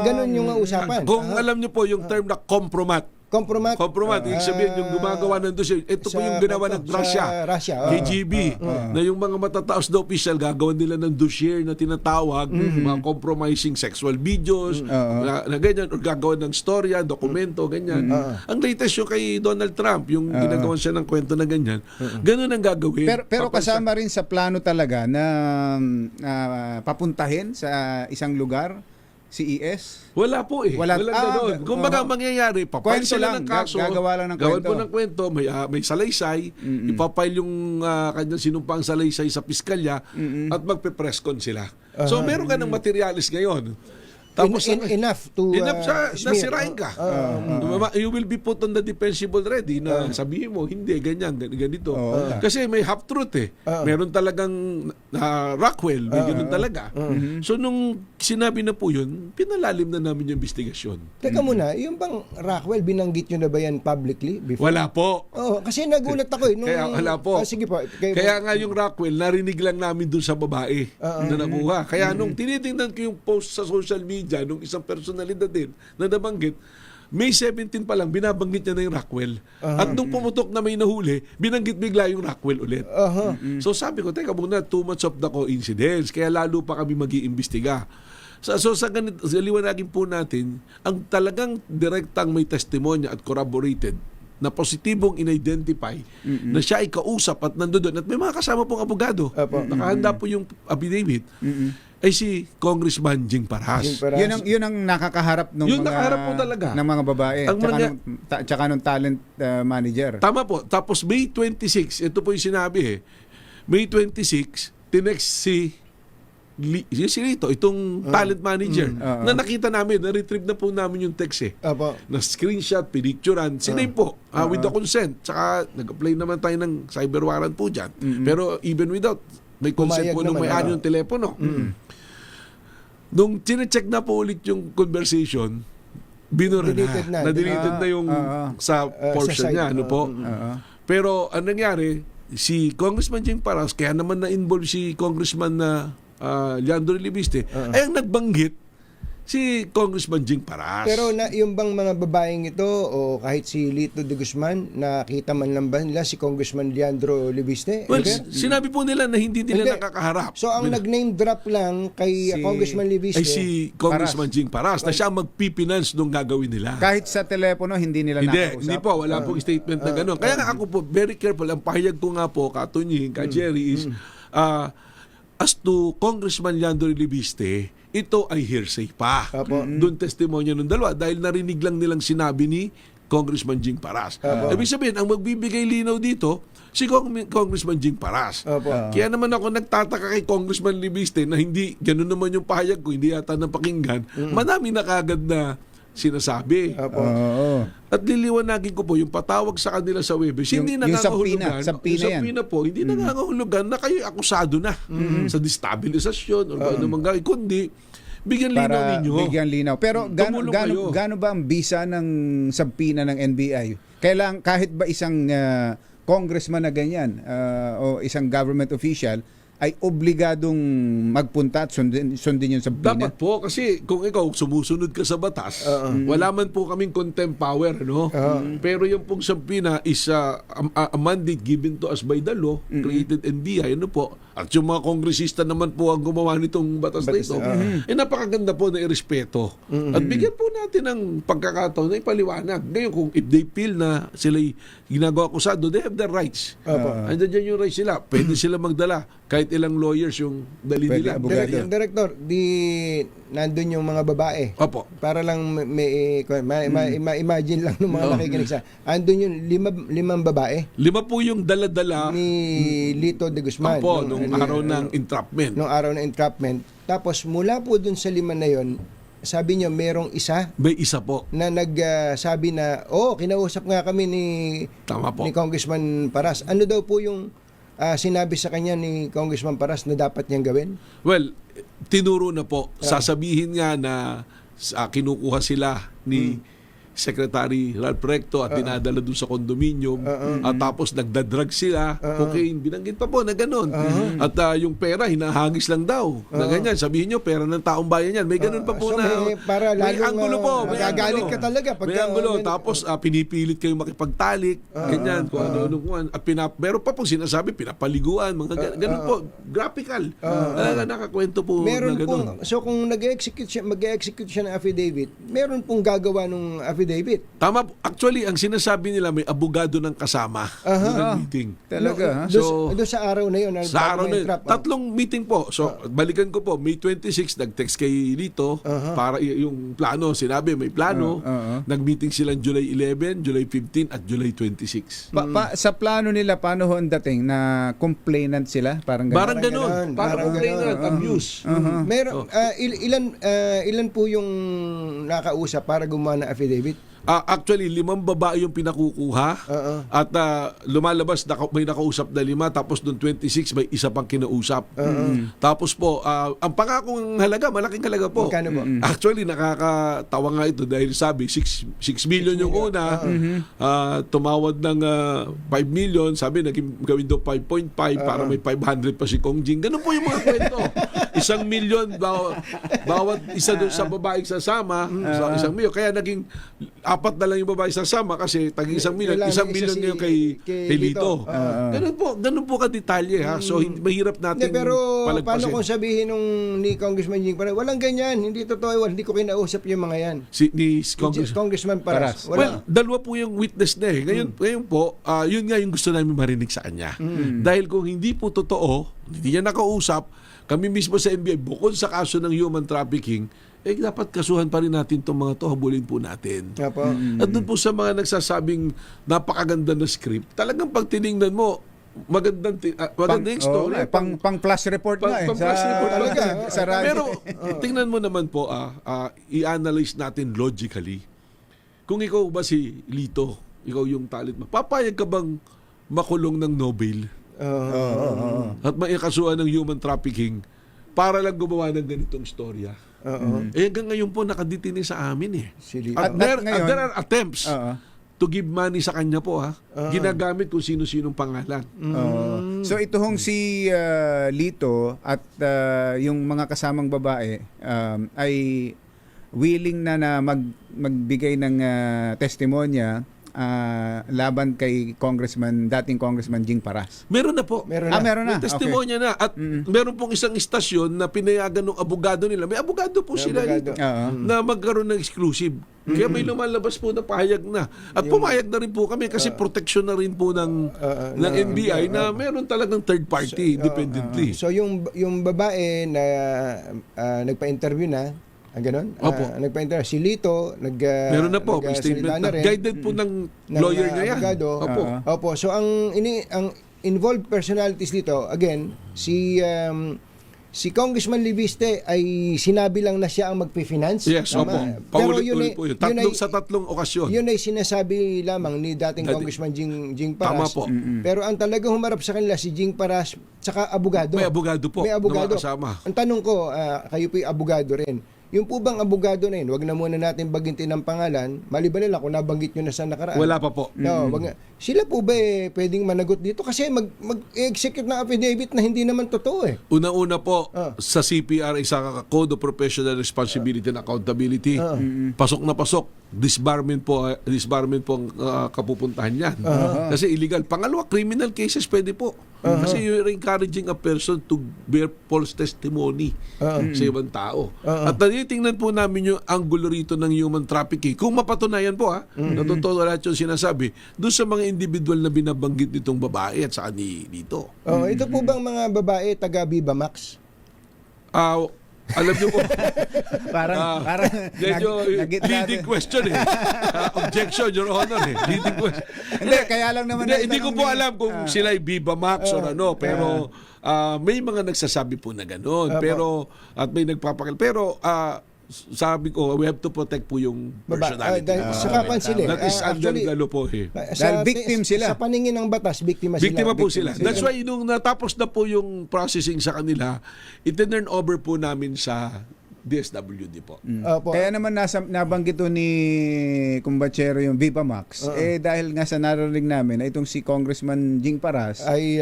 Ganun yung usapan. Kung alam niyo po yung term na compromat, ibig sabihin yung gumagawa ng dossier. Ito po yung ginawa ng Russia. KGB. Na yung mga matataos na official, gagawan nila ng dossier na tinatawag, mga compromising sexual videos, na ganyan, or gagawan ng storya, dokumento, ganyan. Ang latest yung kay Donald Trump, yung ginagawan siya ng kwento na ganyan. Ganun ang gagawin. Pero kasama rin sa plano talaga na papuntahin sa isang lugar CES? Wala po eh. Walang- Walang gano'n. Kung baga oo. mangyayari, papile Kwento sila lang, ng kaso. gagawa lang ng gawan kwento. po ng kwento, may salaysay, ipapile yung kanyang sinumpang salaysay sa piskalya at magpe-presscon sila. So meron ka ng materialis ngayon. Tapos Enough to smear. nasirain ka. You will be put on the defensible ready na sabihin mo, hindi, ganyan, ganito. Kasi may half-truth eh. Meron talagang Rockwell, may ganun talaga. So nung sinabi na po yun, pinalalim na namin yung investigasyon. Teka muna, yung bang Rockwell, binanggit nyo na ba yan publicly before? Wala po. Oh, kasi nagulat ako eh. Kaya wala po. Sige po. Kaya nga yung Rockwell, narinig lang namin dun sa babae na nakuha. Kaya nung tinitingnan ko yung post sa social media, nung isang personalidad din na nabanggit, May 17 pa lang, binabanggit niya na yung Rockwell. At nung pumutok na may nahuli, binanggit bigla yung Rockwell ulit. So sabi ko, teka muna, too much of the coincidence. Kaya lalo pa kami mag-iimbestiga. So sa ganito, liwanagin po natin, ang talagang direktang may testimonya at corroborated na positibong in-identify na siya ay kausap at nandoon at may mga kasama pong abogado. Nakahanda po yung affidavit. Ay si Congressman Jing Paras. Yun ang nakakaharap ng mga nakaharap po talaga ng mga babae tsaka nung talent manager. Tama po. Tapos May 26, ito po yung sinabi May 26, tinext si Lito, itong talent manager na nakita namin, na-retrieve na po namin yung text na screenshot, pinicturean, sinave po with the consent. Tsaka nag-apply naman tayo ng cyber warrant po dyan. Pero even without, may consent po nung may-ari yung telepono. Nung chinecheck na po ulit yung conversation, binura na. Na-deleted na yung sa portion niya. Ano po? Pero ang nangyari, si Congressman Jing Paras, kaya naman na-involve si Congressman na Leandro Libiste, ay ang nagbanggit si Congressman Jing Paras. Pero yung bang mga babaeng ito o kahit si Lito de Guzman, nakita man lang ba nila si Congressman Leandro Libiste? Well, sinabi po nila na hindi nila nakakaharap. So ang nag-name drop lang kay Congressman Libiste ay si Congressman Jing Paras na siya ang magpipinance nung gagawin nila. Kahit sa telepono, hindi nila nakausap. Hindi po, wala pong statement na gano'n. Kaya nga ako po, very careful. Ang pahayag ko nga po, Katunying, Jerry, is as to Congressman Leandro Libiste, ito ay hearsay pa. Doon testimonya ng dalawa dahil narinig lang nilang sinabi ni Congressman Jing Paras. Ibig sabihin, ang magbibigay linaw dito, si Congressman Jing Paras. Kaya naman ako nagtataka kay Congressman Libiste na hindi, gano'n naman yung pahayag ko, hindi yata napakinggan. Madami na kagad na sinasabi. At liliwanagin ko po, yung patawag sa kanila sa Webes, hindi nangangahulugan. Yung sampina po, hindi nangangahulugan na kayo akusado na sa destabilisasyon o anumang gawin. Kundi, bigyan linaw ninyo. Bigyan linaw. Pero gaano ba ang bisa ng sampina ng NBI? Kahit ba isang congressman na ganyan o isang government official ay obligadong magpunta at sundin yung sampina? Dapat po, kasi kung ikaw sumusunod ka sa batas, wala man po kaming contempt power, no? Pero yung pong sampina is a mandate given to us by the law, created NBI, ano po? At yung mga kongresista naman po ang gumawa nitong batas na ito, napakaganda po na irespeto. At bigyan po natin ng pagkakataon na ipaliwanag. Ngayon, kung if they feel na sila'y ginagawa akusado, they have their rights. Andiyan dyan yung rights sila. Pwede sila magdala. Kahit ilang lawyers yung dali nila. Director, nandun yung mga babae. Opo. Para lang ma-imagine lang ng mga nakikinig sa. Andun yung limang babae. 5 po yung dala-dala ni Lito de Guzman. Opo, nung araw ng entrapment. Nung araw ng entrapment. Tapos mula po dun sa 5 na yon, sabi niyo merong isa. May isa po. Na nagsabi na, kinausap nga kami ni Congressman Paras. Ano daw po yung sinabi sa kanya ni Congressman Paras na dapat niyang gawin? Well, tinuro na po. Sasabihin nga na kinukuha sila ni Secretary Ralph Recto at dinadala doon sa condominium at tapos nagdadrag sila, cocaine, binanggit pa po na gano'n. At yung pera, hinahagis lang daw. Na ganyan, sabihin nyo, pera ng taong bayan yan. May gano'n pa po na. May anggulo po. Magagalit ka talaga. May anggulo. Tapos pinipilit kayong makipagtalik. Ganyan, kung ano-ano. At meron pa po sinasabi, pinapaliguan. Mga gano'n po. Graphical. Nakakwento po na gano'n. So kung mag-execute siya ng affidavit, meron pong gagawa ng affidavit affidavit. Tama. Actually, ang sinasabi nila may abogado ng kasama ng meeting. Talaga, ha? Doon sa araw na yun. Sa araw na yun, tatlong meeting po. So, balikan ko po, May 26, nag-text kay Lito para yung plano. Sinabi, may plano. Nag-meeting silang July 11, July 15, at July 26. Sa plano nila, paano ho ang dating na complainant sila? Parang ganun. Parang complainant, abuse. Meron, ilan po yung nakausap para gumawa ng affidavit? Actually, 5 babae yung pinakukuha at lumalabas may nakausap na 5, tapos doon 26 may isa pang kinausap. Tapos po, ang pangakong halaga, malaking halaga po. Magkano po? Actually, nakakatawa nga ito dahil sabi 6 million yung una, tumawad ng 5 million, sabi naging gawin daw 5.5 para may 500 pa si Kong Jing. Ganun po yung mga kwento. 1 million bawat isa doon sa babaeng sasama, sa 1 million. Kaya naging 4 na lang yung babae sasama kasi taging 1 million. 1 million ngayon kay Lito. Ganun po ka-detalye, ha. So mahirap natin pero palagpasin. paano kung sabihin nung ni Congressman Jing Paras, walang ganyan, hindi totoo, hindi ko kinausap yung mga yan. Ni Congressman Paras. Well, dalawa po yung witness na eh. Ngayon po, yun nga yung gusto namin marinig sa kanya. Dahil kung hindi po totoo, hindi niya nakausap, kami mismo sa NBI, bukod sa kaso ng human trafficking, dapat kasuhan pa rin natin itong mga to, habulin po natin. At doon po sa mga nagsasabing napakaganda na script, talagang pag tinignan mo, magandang story. Pang plus report na eh. Pang plus report talaga. Sa radyo. Pero tingnan mo naman po, i-analyze natin logically. Kung ikaw ba si Lito, ikaw yung talent mo, papayag ka bang makulong ng Nobel? At maikasuhan ng human trafficking para lang gumawa ng ganitong storya? Hanggang ngayon po nakaditini sa amin eh. At there are attempts to give money sa kanya po, ha. Ginagamit kung sino-sinong pangalan. So ito hong si Lito at yung mga kasamang babae ay willing na magbigay ng testimonya laban kay dating Congressman Jing Paras. Meron na po. Meron na. May testimonya na. At meron pong isang istasyon na pinayagan ng abogado nila. May abogado po sila dito na magkaroon ng exclusive. Kaya may lumalabas po na pahayag na. At pumayag na rin po kami kasi protection na rin po ng NBI na meron talagang third party independently. So yung babae na nagpa-interview na, ganon? Nagpa-interview. Si Lito, meron na po, may statement na. Guided po ng lawyer niya yan. Opo. So ang involved personalities dito, again, si Congressman Libiste ay sinabi lang na siya ang magpi-finance. Yes, opo. Paulit-ulit po yun. Sa tatlong okasyon. Yun ay sinasabi lamang ni dating Congressman Jing Paras. Tama po. Pero ang talagang humarap sa kanila si Jing Paras tsaka abogado. May abogado po. May abogado. Ang tanong ko, kayo po'y abogado rin. Yung po bang abogado na yun, wag na muna natin bagitin ng pangalan, maliban na lang kung nabanggit nyo na sa nakaraan. Wala pa po. No, sila po ba pwedeng managot dito? Kasi mag-execute ng affidavit na hindi naman totoo eh. Una-una po, sa CPR, isa Code of Professional Responsibility and Accountability. Pasok na pasok. Disbarment po ang kapupuntahan yan. Kasi illegal. Pangalawa, criminal cases pwede po. Kasi you're encouraging a person to bear false testimony sa ibang tao. At tingnan po namin yung angulo rito ng human trafficking. Kung mapatunayan po na totoo lahat yung sinasabi, doon sa mga individual na binabanggit nitong babae at saka dito. Ito po bang mga babae taga Viva Max? Alam niyo po, parang leading question eh. Objection, Your Honor eh. Leading question. Hindi, kaya lang naman. Hindi ko po alam kung sila ay Viva Max or ano, pero may mga nagsasabi po na gano'n. Pero, at may nagpapakil. Pero, sabi ko, we have to protect po yung personality. Sa kapan sila. That is under galo po eh. Dahil victim sila. Sa paningin ng batas, biktima sila. Biktima po sila. That's why nung natapos na po yung processing sa kanila, itinurn over po namin sa DSWD po. Kaya naman nabanggit to ni Kumbachero yung Viva Max. Dahil nga sa narinig namin, itong si Congressman Jing Paras ay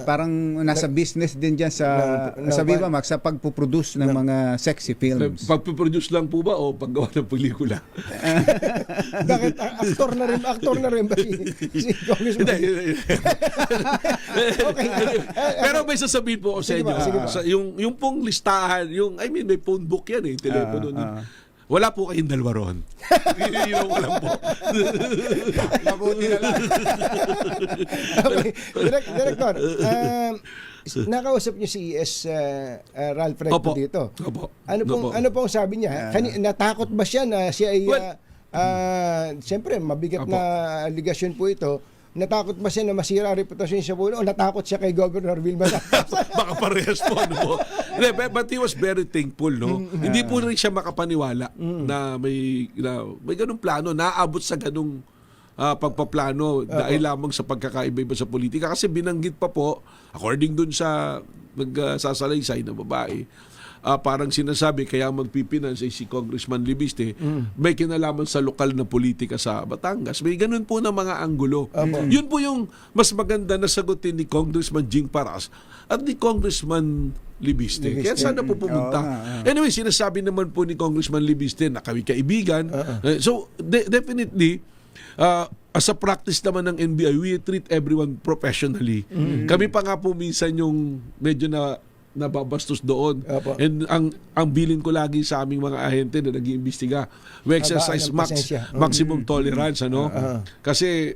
parang nasa business din dyan sa Viva Max sa pagpuproduce ng mga sexy films. Pagpuproduce lang po ba o paggawa ng pelikula? Bakit? Aktor na rin ba si Congressman? Pero may sasabihin po ako sa inyo. Yung pong listahan, may phone book yan eh, telepono. Wala po kayong dalawa ron. Yun ang lang po. Mabuti na lang. Okay. Director, nakausap niyo si ES Ralph Recto Opo. dito. Opo. Ano pong sabi niya? Natakot ba siya na siya ay siyempre mabigat Opo. na aligasyon po ito. Natakot ba siya na masira ang reputasyon siya po o natakot siya kay Governor Vilma? Baka parehas po. Ano po. But he was very thankful. No? Hindi po rin siya makapaniwala na may ganung plano. Naaabot sa ganung pagpaplano dahil lamang sa pagkakaiba-iba sa politika. Kasi binanggit pa po, according dun sa nagsasalaysay na babae, parang sinasabi kaya magpipinance ay si Congressman Libiste may kinalaman sa lokal na politika sa Batangas. May ganun po na mga anggulo. Yun po yung mas maganda na sagutin ni Congressman Jing Paras at ni Congressman Libiste. Kaya sana po pumunta. Anyway, sinasabi naman po ni Congressman Libiste na kami kaibigan. So, definitely, as a practice naman ng NBI, we treat everyone professionally. Kami pa nga po minsan yung medyo nababastos doon. And ang bilin ko lagi sa aming mga ahente na nag-iimbestiga, we exercise maximum tolerance. Kasi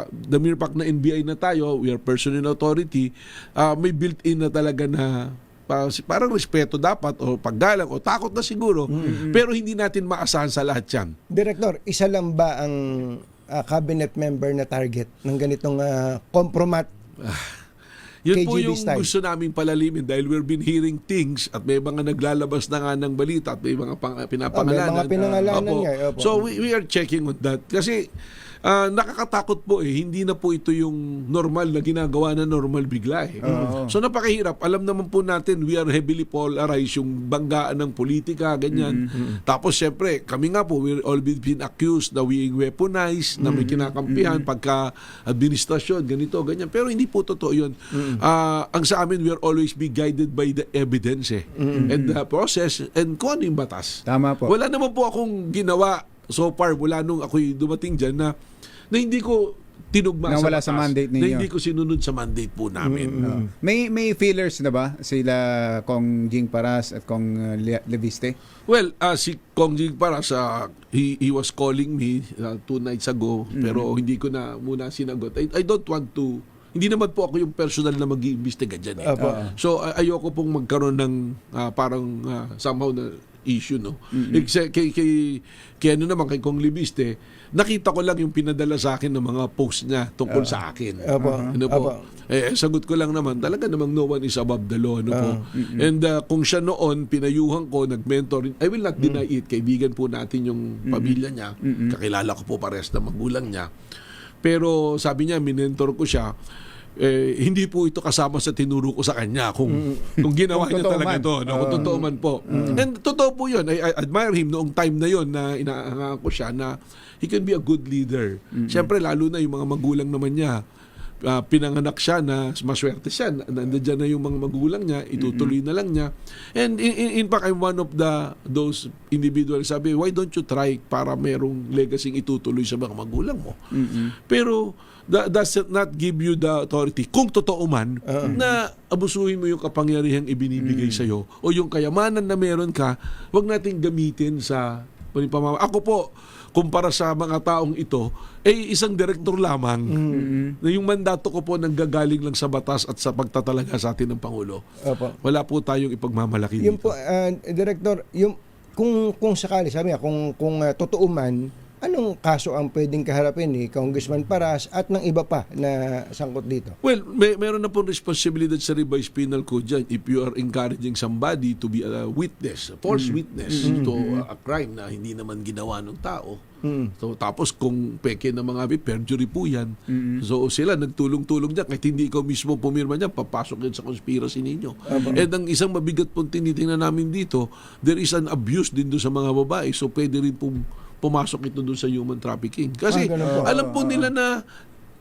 the mere fact na NBI na tayo, we are person in authority, may built-in na talaga na parang respeto dapat o paggalang o takot na siguro, pero hindi natin maasahan sa lahat yan. Director, isa lang ba ang cabinet member na target ng ganitong compromat? Yun po KGB yung style. gusto naming palalimin dahil we've been hearing things at may mga naglalabas na nga ng balita at may mga pinapangalanan. May mga pinangalanan nga. So we are checking on that. Kasi nakakatakot po hindi na po ito yung normal na ginagawa na normal bigla So napakahirap. Alam naman po natin we are heavily polarized yung banggaan ng politika, ganyan. Tapos syempre, kami nga po, we're all been accused na being weaponized, na may kinakampihan pagka administrasyon, ganito, ganyan. Pero hindi po totoo yun. Ang sa amin, we are always be guided by the evidence and the process and kung ano yung batas. Tama po. Wala naman po akong ginawa so far, wala nung ako'y dumating dyan na hindi ko tinugma Na sa wala batas, sa mandate ninyo. na hindi ko sinunod sa mandate po namin. May feelers na ba sila Kong Jing Paras at Kong Leviste? Well, si Kong Jing Paras, he was calling me 2 nights ago, pero hindi ko na muna sinagot. I don't want to, hindi naman po ako yung personal na mag-iimbestiga dyan. So, ayoko pong magkaroon ng parang somehow na issue, no? Kay ano naman, kay Kong Libiste, nakita ko lang yung pinadala sa akin ng mga post niya tungkol sa akin. Ano po? Sagot ko lang naman, talaga namang no one is above the law. Ano po? And kung siya noon, pinayuhan ko, nag-mentor, I will not deny it. Kaibigan po natin yung pamilya niya. Kakilala ko po parehas na magulang niya. Pero sabi niya, minentor ko siya, hindi po ito kasama sa tinuro ko sa kanya kung ginawa niya talaga ito, kung totoo man po. And totoo po yun. I admire him noong time na yun na inaangaan ko siya na he can be a good leader. Siyempre, lalo na yung mga magulang naman niya. Pinanganak siya na maswerte siya. Nandiyan na yung mga magulang niya, itutuloy na lang niya. And in fact, I'm one of those individuals sabi, why don't you try para merong legacy itutuloy sa mga magulang mo? Pero does not give you the authority, kung totoo man, na abusuhin mo yung kapangyarihang ibinibigay sa'yo o yung kayamanan na meron ka, wag nating gamitin sa panipamama. Ako po, kumpara sa mga taong ito, isang direktor lamang na yung mandato ko po nanggagaling lang sa batas at sa pagtatalaga sa atin ng Pangulo. Wala po tayong ipagmamalaki Yung dito. po, Director, yung, kung sakali, sabi nga, kung totoo man, anong kaso ang pwedeng kaharapin ni Congressman Paras at ng iba pa na sangkot dito? Well, meron na pong responsibilidad sa revised penal code dyan if you are encouraging somebody to be a witness, a false witness to a crime na hindi naman ginawa ng tao. So, tapos kung peke na mga perjury po yan. So sila nagtulong-tulong dyan. Kahit hindi ikaw mismo pumirma dyan, papasok yan sa conspiracy ninyo. And ang isang mabigat pong tinitingnan namin dito, there is an abuse din doon sa mga babae. So pwede rin pong pumasok ito doon sa human trafficking. Kasi alam po nila na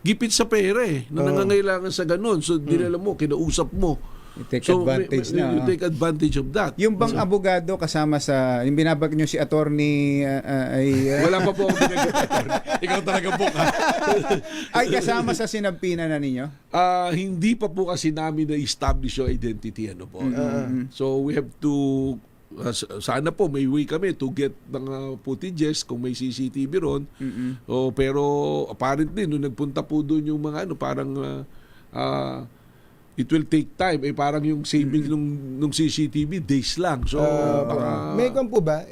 gipit sa pera na nangangailangan sa ganun. So dinala mo, kinausap mo. You take advantage na. You take advantage of that. Yung bang abogado kasama sa, yung binabag nyo si attorney wala pa po ako pinag-attorney. Ikaw talaga po ka. ay kasama sa sinampina na ninyo? Hindi pa po kasi namin na-establish yung identity. Ano po. So we have to sana po may way kami to get mga footages kung may CCTV ron. Pero apparently nung nagpunta po doon yung mga parang it will take time. Parang yung saving nung CCTV days lang. So may kung po ba,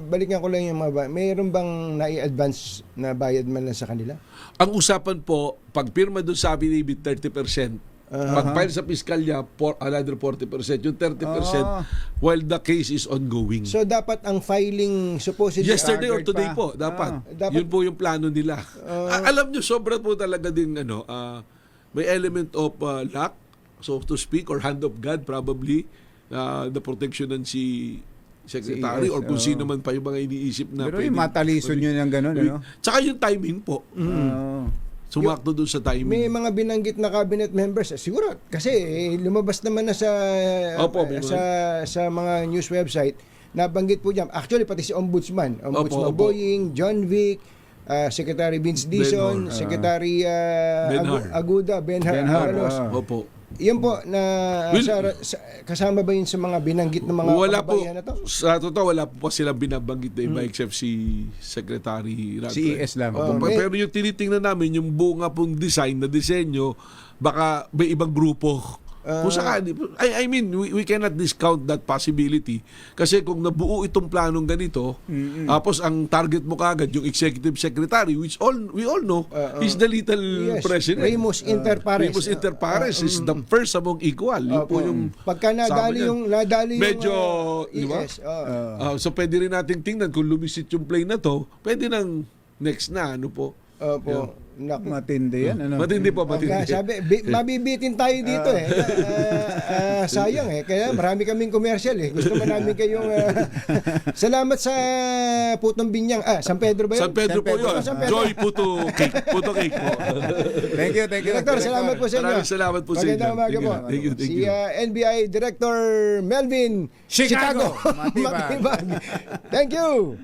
balikan ko lang yung mga mayroon bang nai-advance na bayad man lang sa kanila? ang usapan po, pag pirma doon sa affidavit 30%. Pag-file sa piskalya, another 40%. Yung 30%, while the case is ongoing. So, dapat ang filing supposedly... Yesterday or today po, dapat. Yun po yung plano nila. Alam nyo, sobra po talaga din, may element of luck, so to speak, or hand of God, probably, the protection ng si Secretary or kung sino man pa yung mga iniisip na pero yung matalison yun yung gano'n, ano? Tsaka yung timing po. Sumakto doon sa timing. May mga binanggit na cabinet members, siguro kasi lumabas naman na sa sa mga news website, nabanggit po diyan. Actually pati si Ombudsman Boying, John Vic, Secretary Vince Dizon, Secretary Aguda, Benhar. Opo. Yan po na kasama ba yun sa mga binanggit ng mga kababayan na to? Sa totoo, wala po pa silang binabanggit na iba except si Secretary Ratcliffe. Si ES lang. Pero yung tinitingnan namin, yung buo nga pong design na disenyo, baka may ibang grupo. Kung sakali, I mean, we cannot discount that possibility. Kasi kung nabuo itong planong ganito, tapos ang target mo kagad, yung executive secretary, which we all know, is the little president. Remus Inter Pares. Remus Inter Pares is the first among equal. Yun po yung pagka nadali yung medyo, di ba? So pwede rin nating tingnan kung lumisit yung plane na to, pwede nang next na, ano po. Opo. Matindi yan. Ano? Matindi po, matindi. Sabi, mabibitin tayo dito sayang kaya marami kaming commercial Gusto man namin kayong salamat sa Putong Binyang. San Pedro ba yun? San Pedro po yun. Joy Puto Cake. Puto Cake po. Thank you. Director, salamat po sa inyo. Maraming salamat po sa inyo. Magandang umaga po. Thank you. Si NBI Director Melvin Chicago. Matibag. Thank you.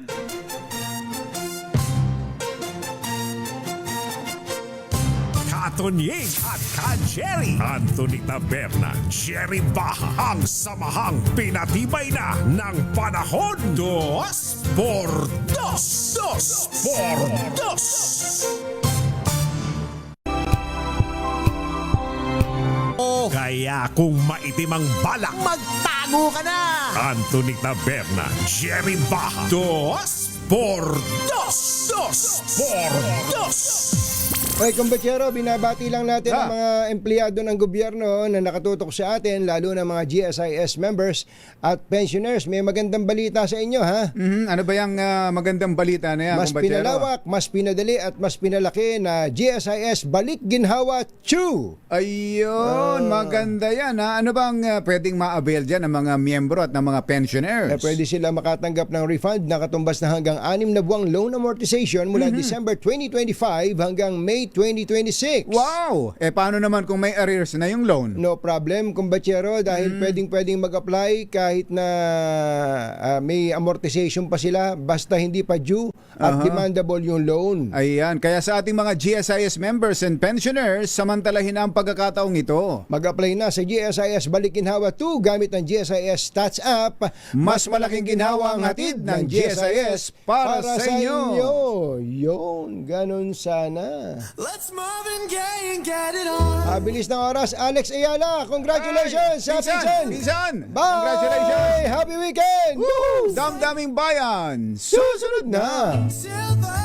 Katonying at Ka-Jerry. Anthony Taberna, Jerry Baha, ang samahang pinatibay na ng panahon. 2x2. 2x2. Kaya kung maitim ang balak, magtago ka na! Anthony Taberna, Jerry Baha, 2x2. Okay, kumbachero, binabati lang natin ang mga empleyado ng gobyerno na nakatutok sa atin, lalo na mga GSIS members at pensioners. May magandang balita sa inyo, ha? Ano ba yung magandang balita na yan, mas kumbachero? pinalawak, mas pinadali at mas pinalaki na GSIS Balik Ginhawa 2. Ayun, maganda yan, ha? Ano bang pwedeng ma-avail dyan ng mga miyembro at ng mga pensioners? Pwede sila makatanggap ng refund na katumbas na hanggang 6 na buwang loan amortization mula December 2025 hanggang May 2026. Wow! Paano naman kung may arrears na yung loan? No problem, kumbachero, dahil pwedeng mag-apply kahit na may amortization pa sila, basta hindi pa due at demandable yung loan. Ayan, kaya sa ating mga GSIS members and pensioners, samantalahin ang pagkakataong ito. Mag-apply na sa GSIS Balik Ginhawa 2 gamit ang GSIS Stats App. Mas malaking ginhawa ang hatid ng GSIS para sa inyo. Yun, ganun sana. Let's move and get it on. Bilis ng oras, Alex Ayala. Congratulations sa Pinsan! Bye! Congratulations! Happy weekend! Damdaming bayan! Susunod na! Silver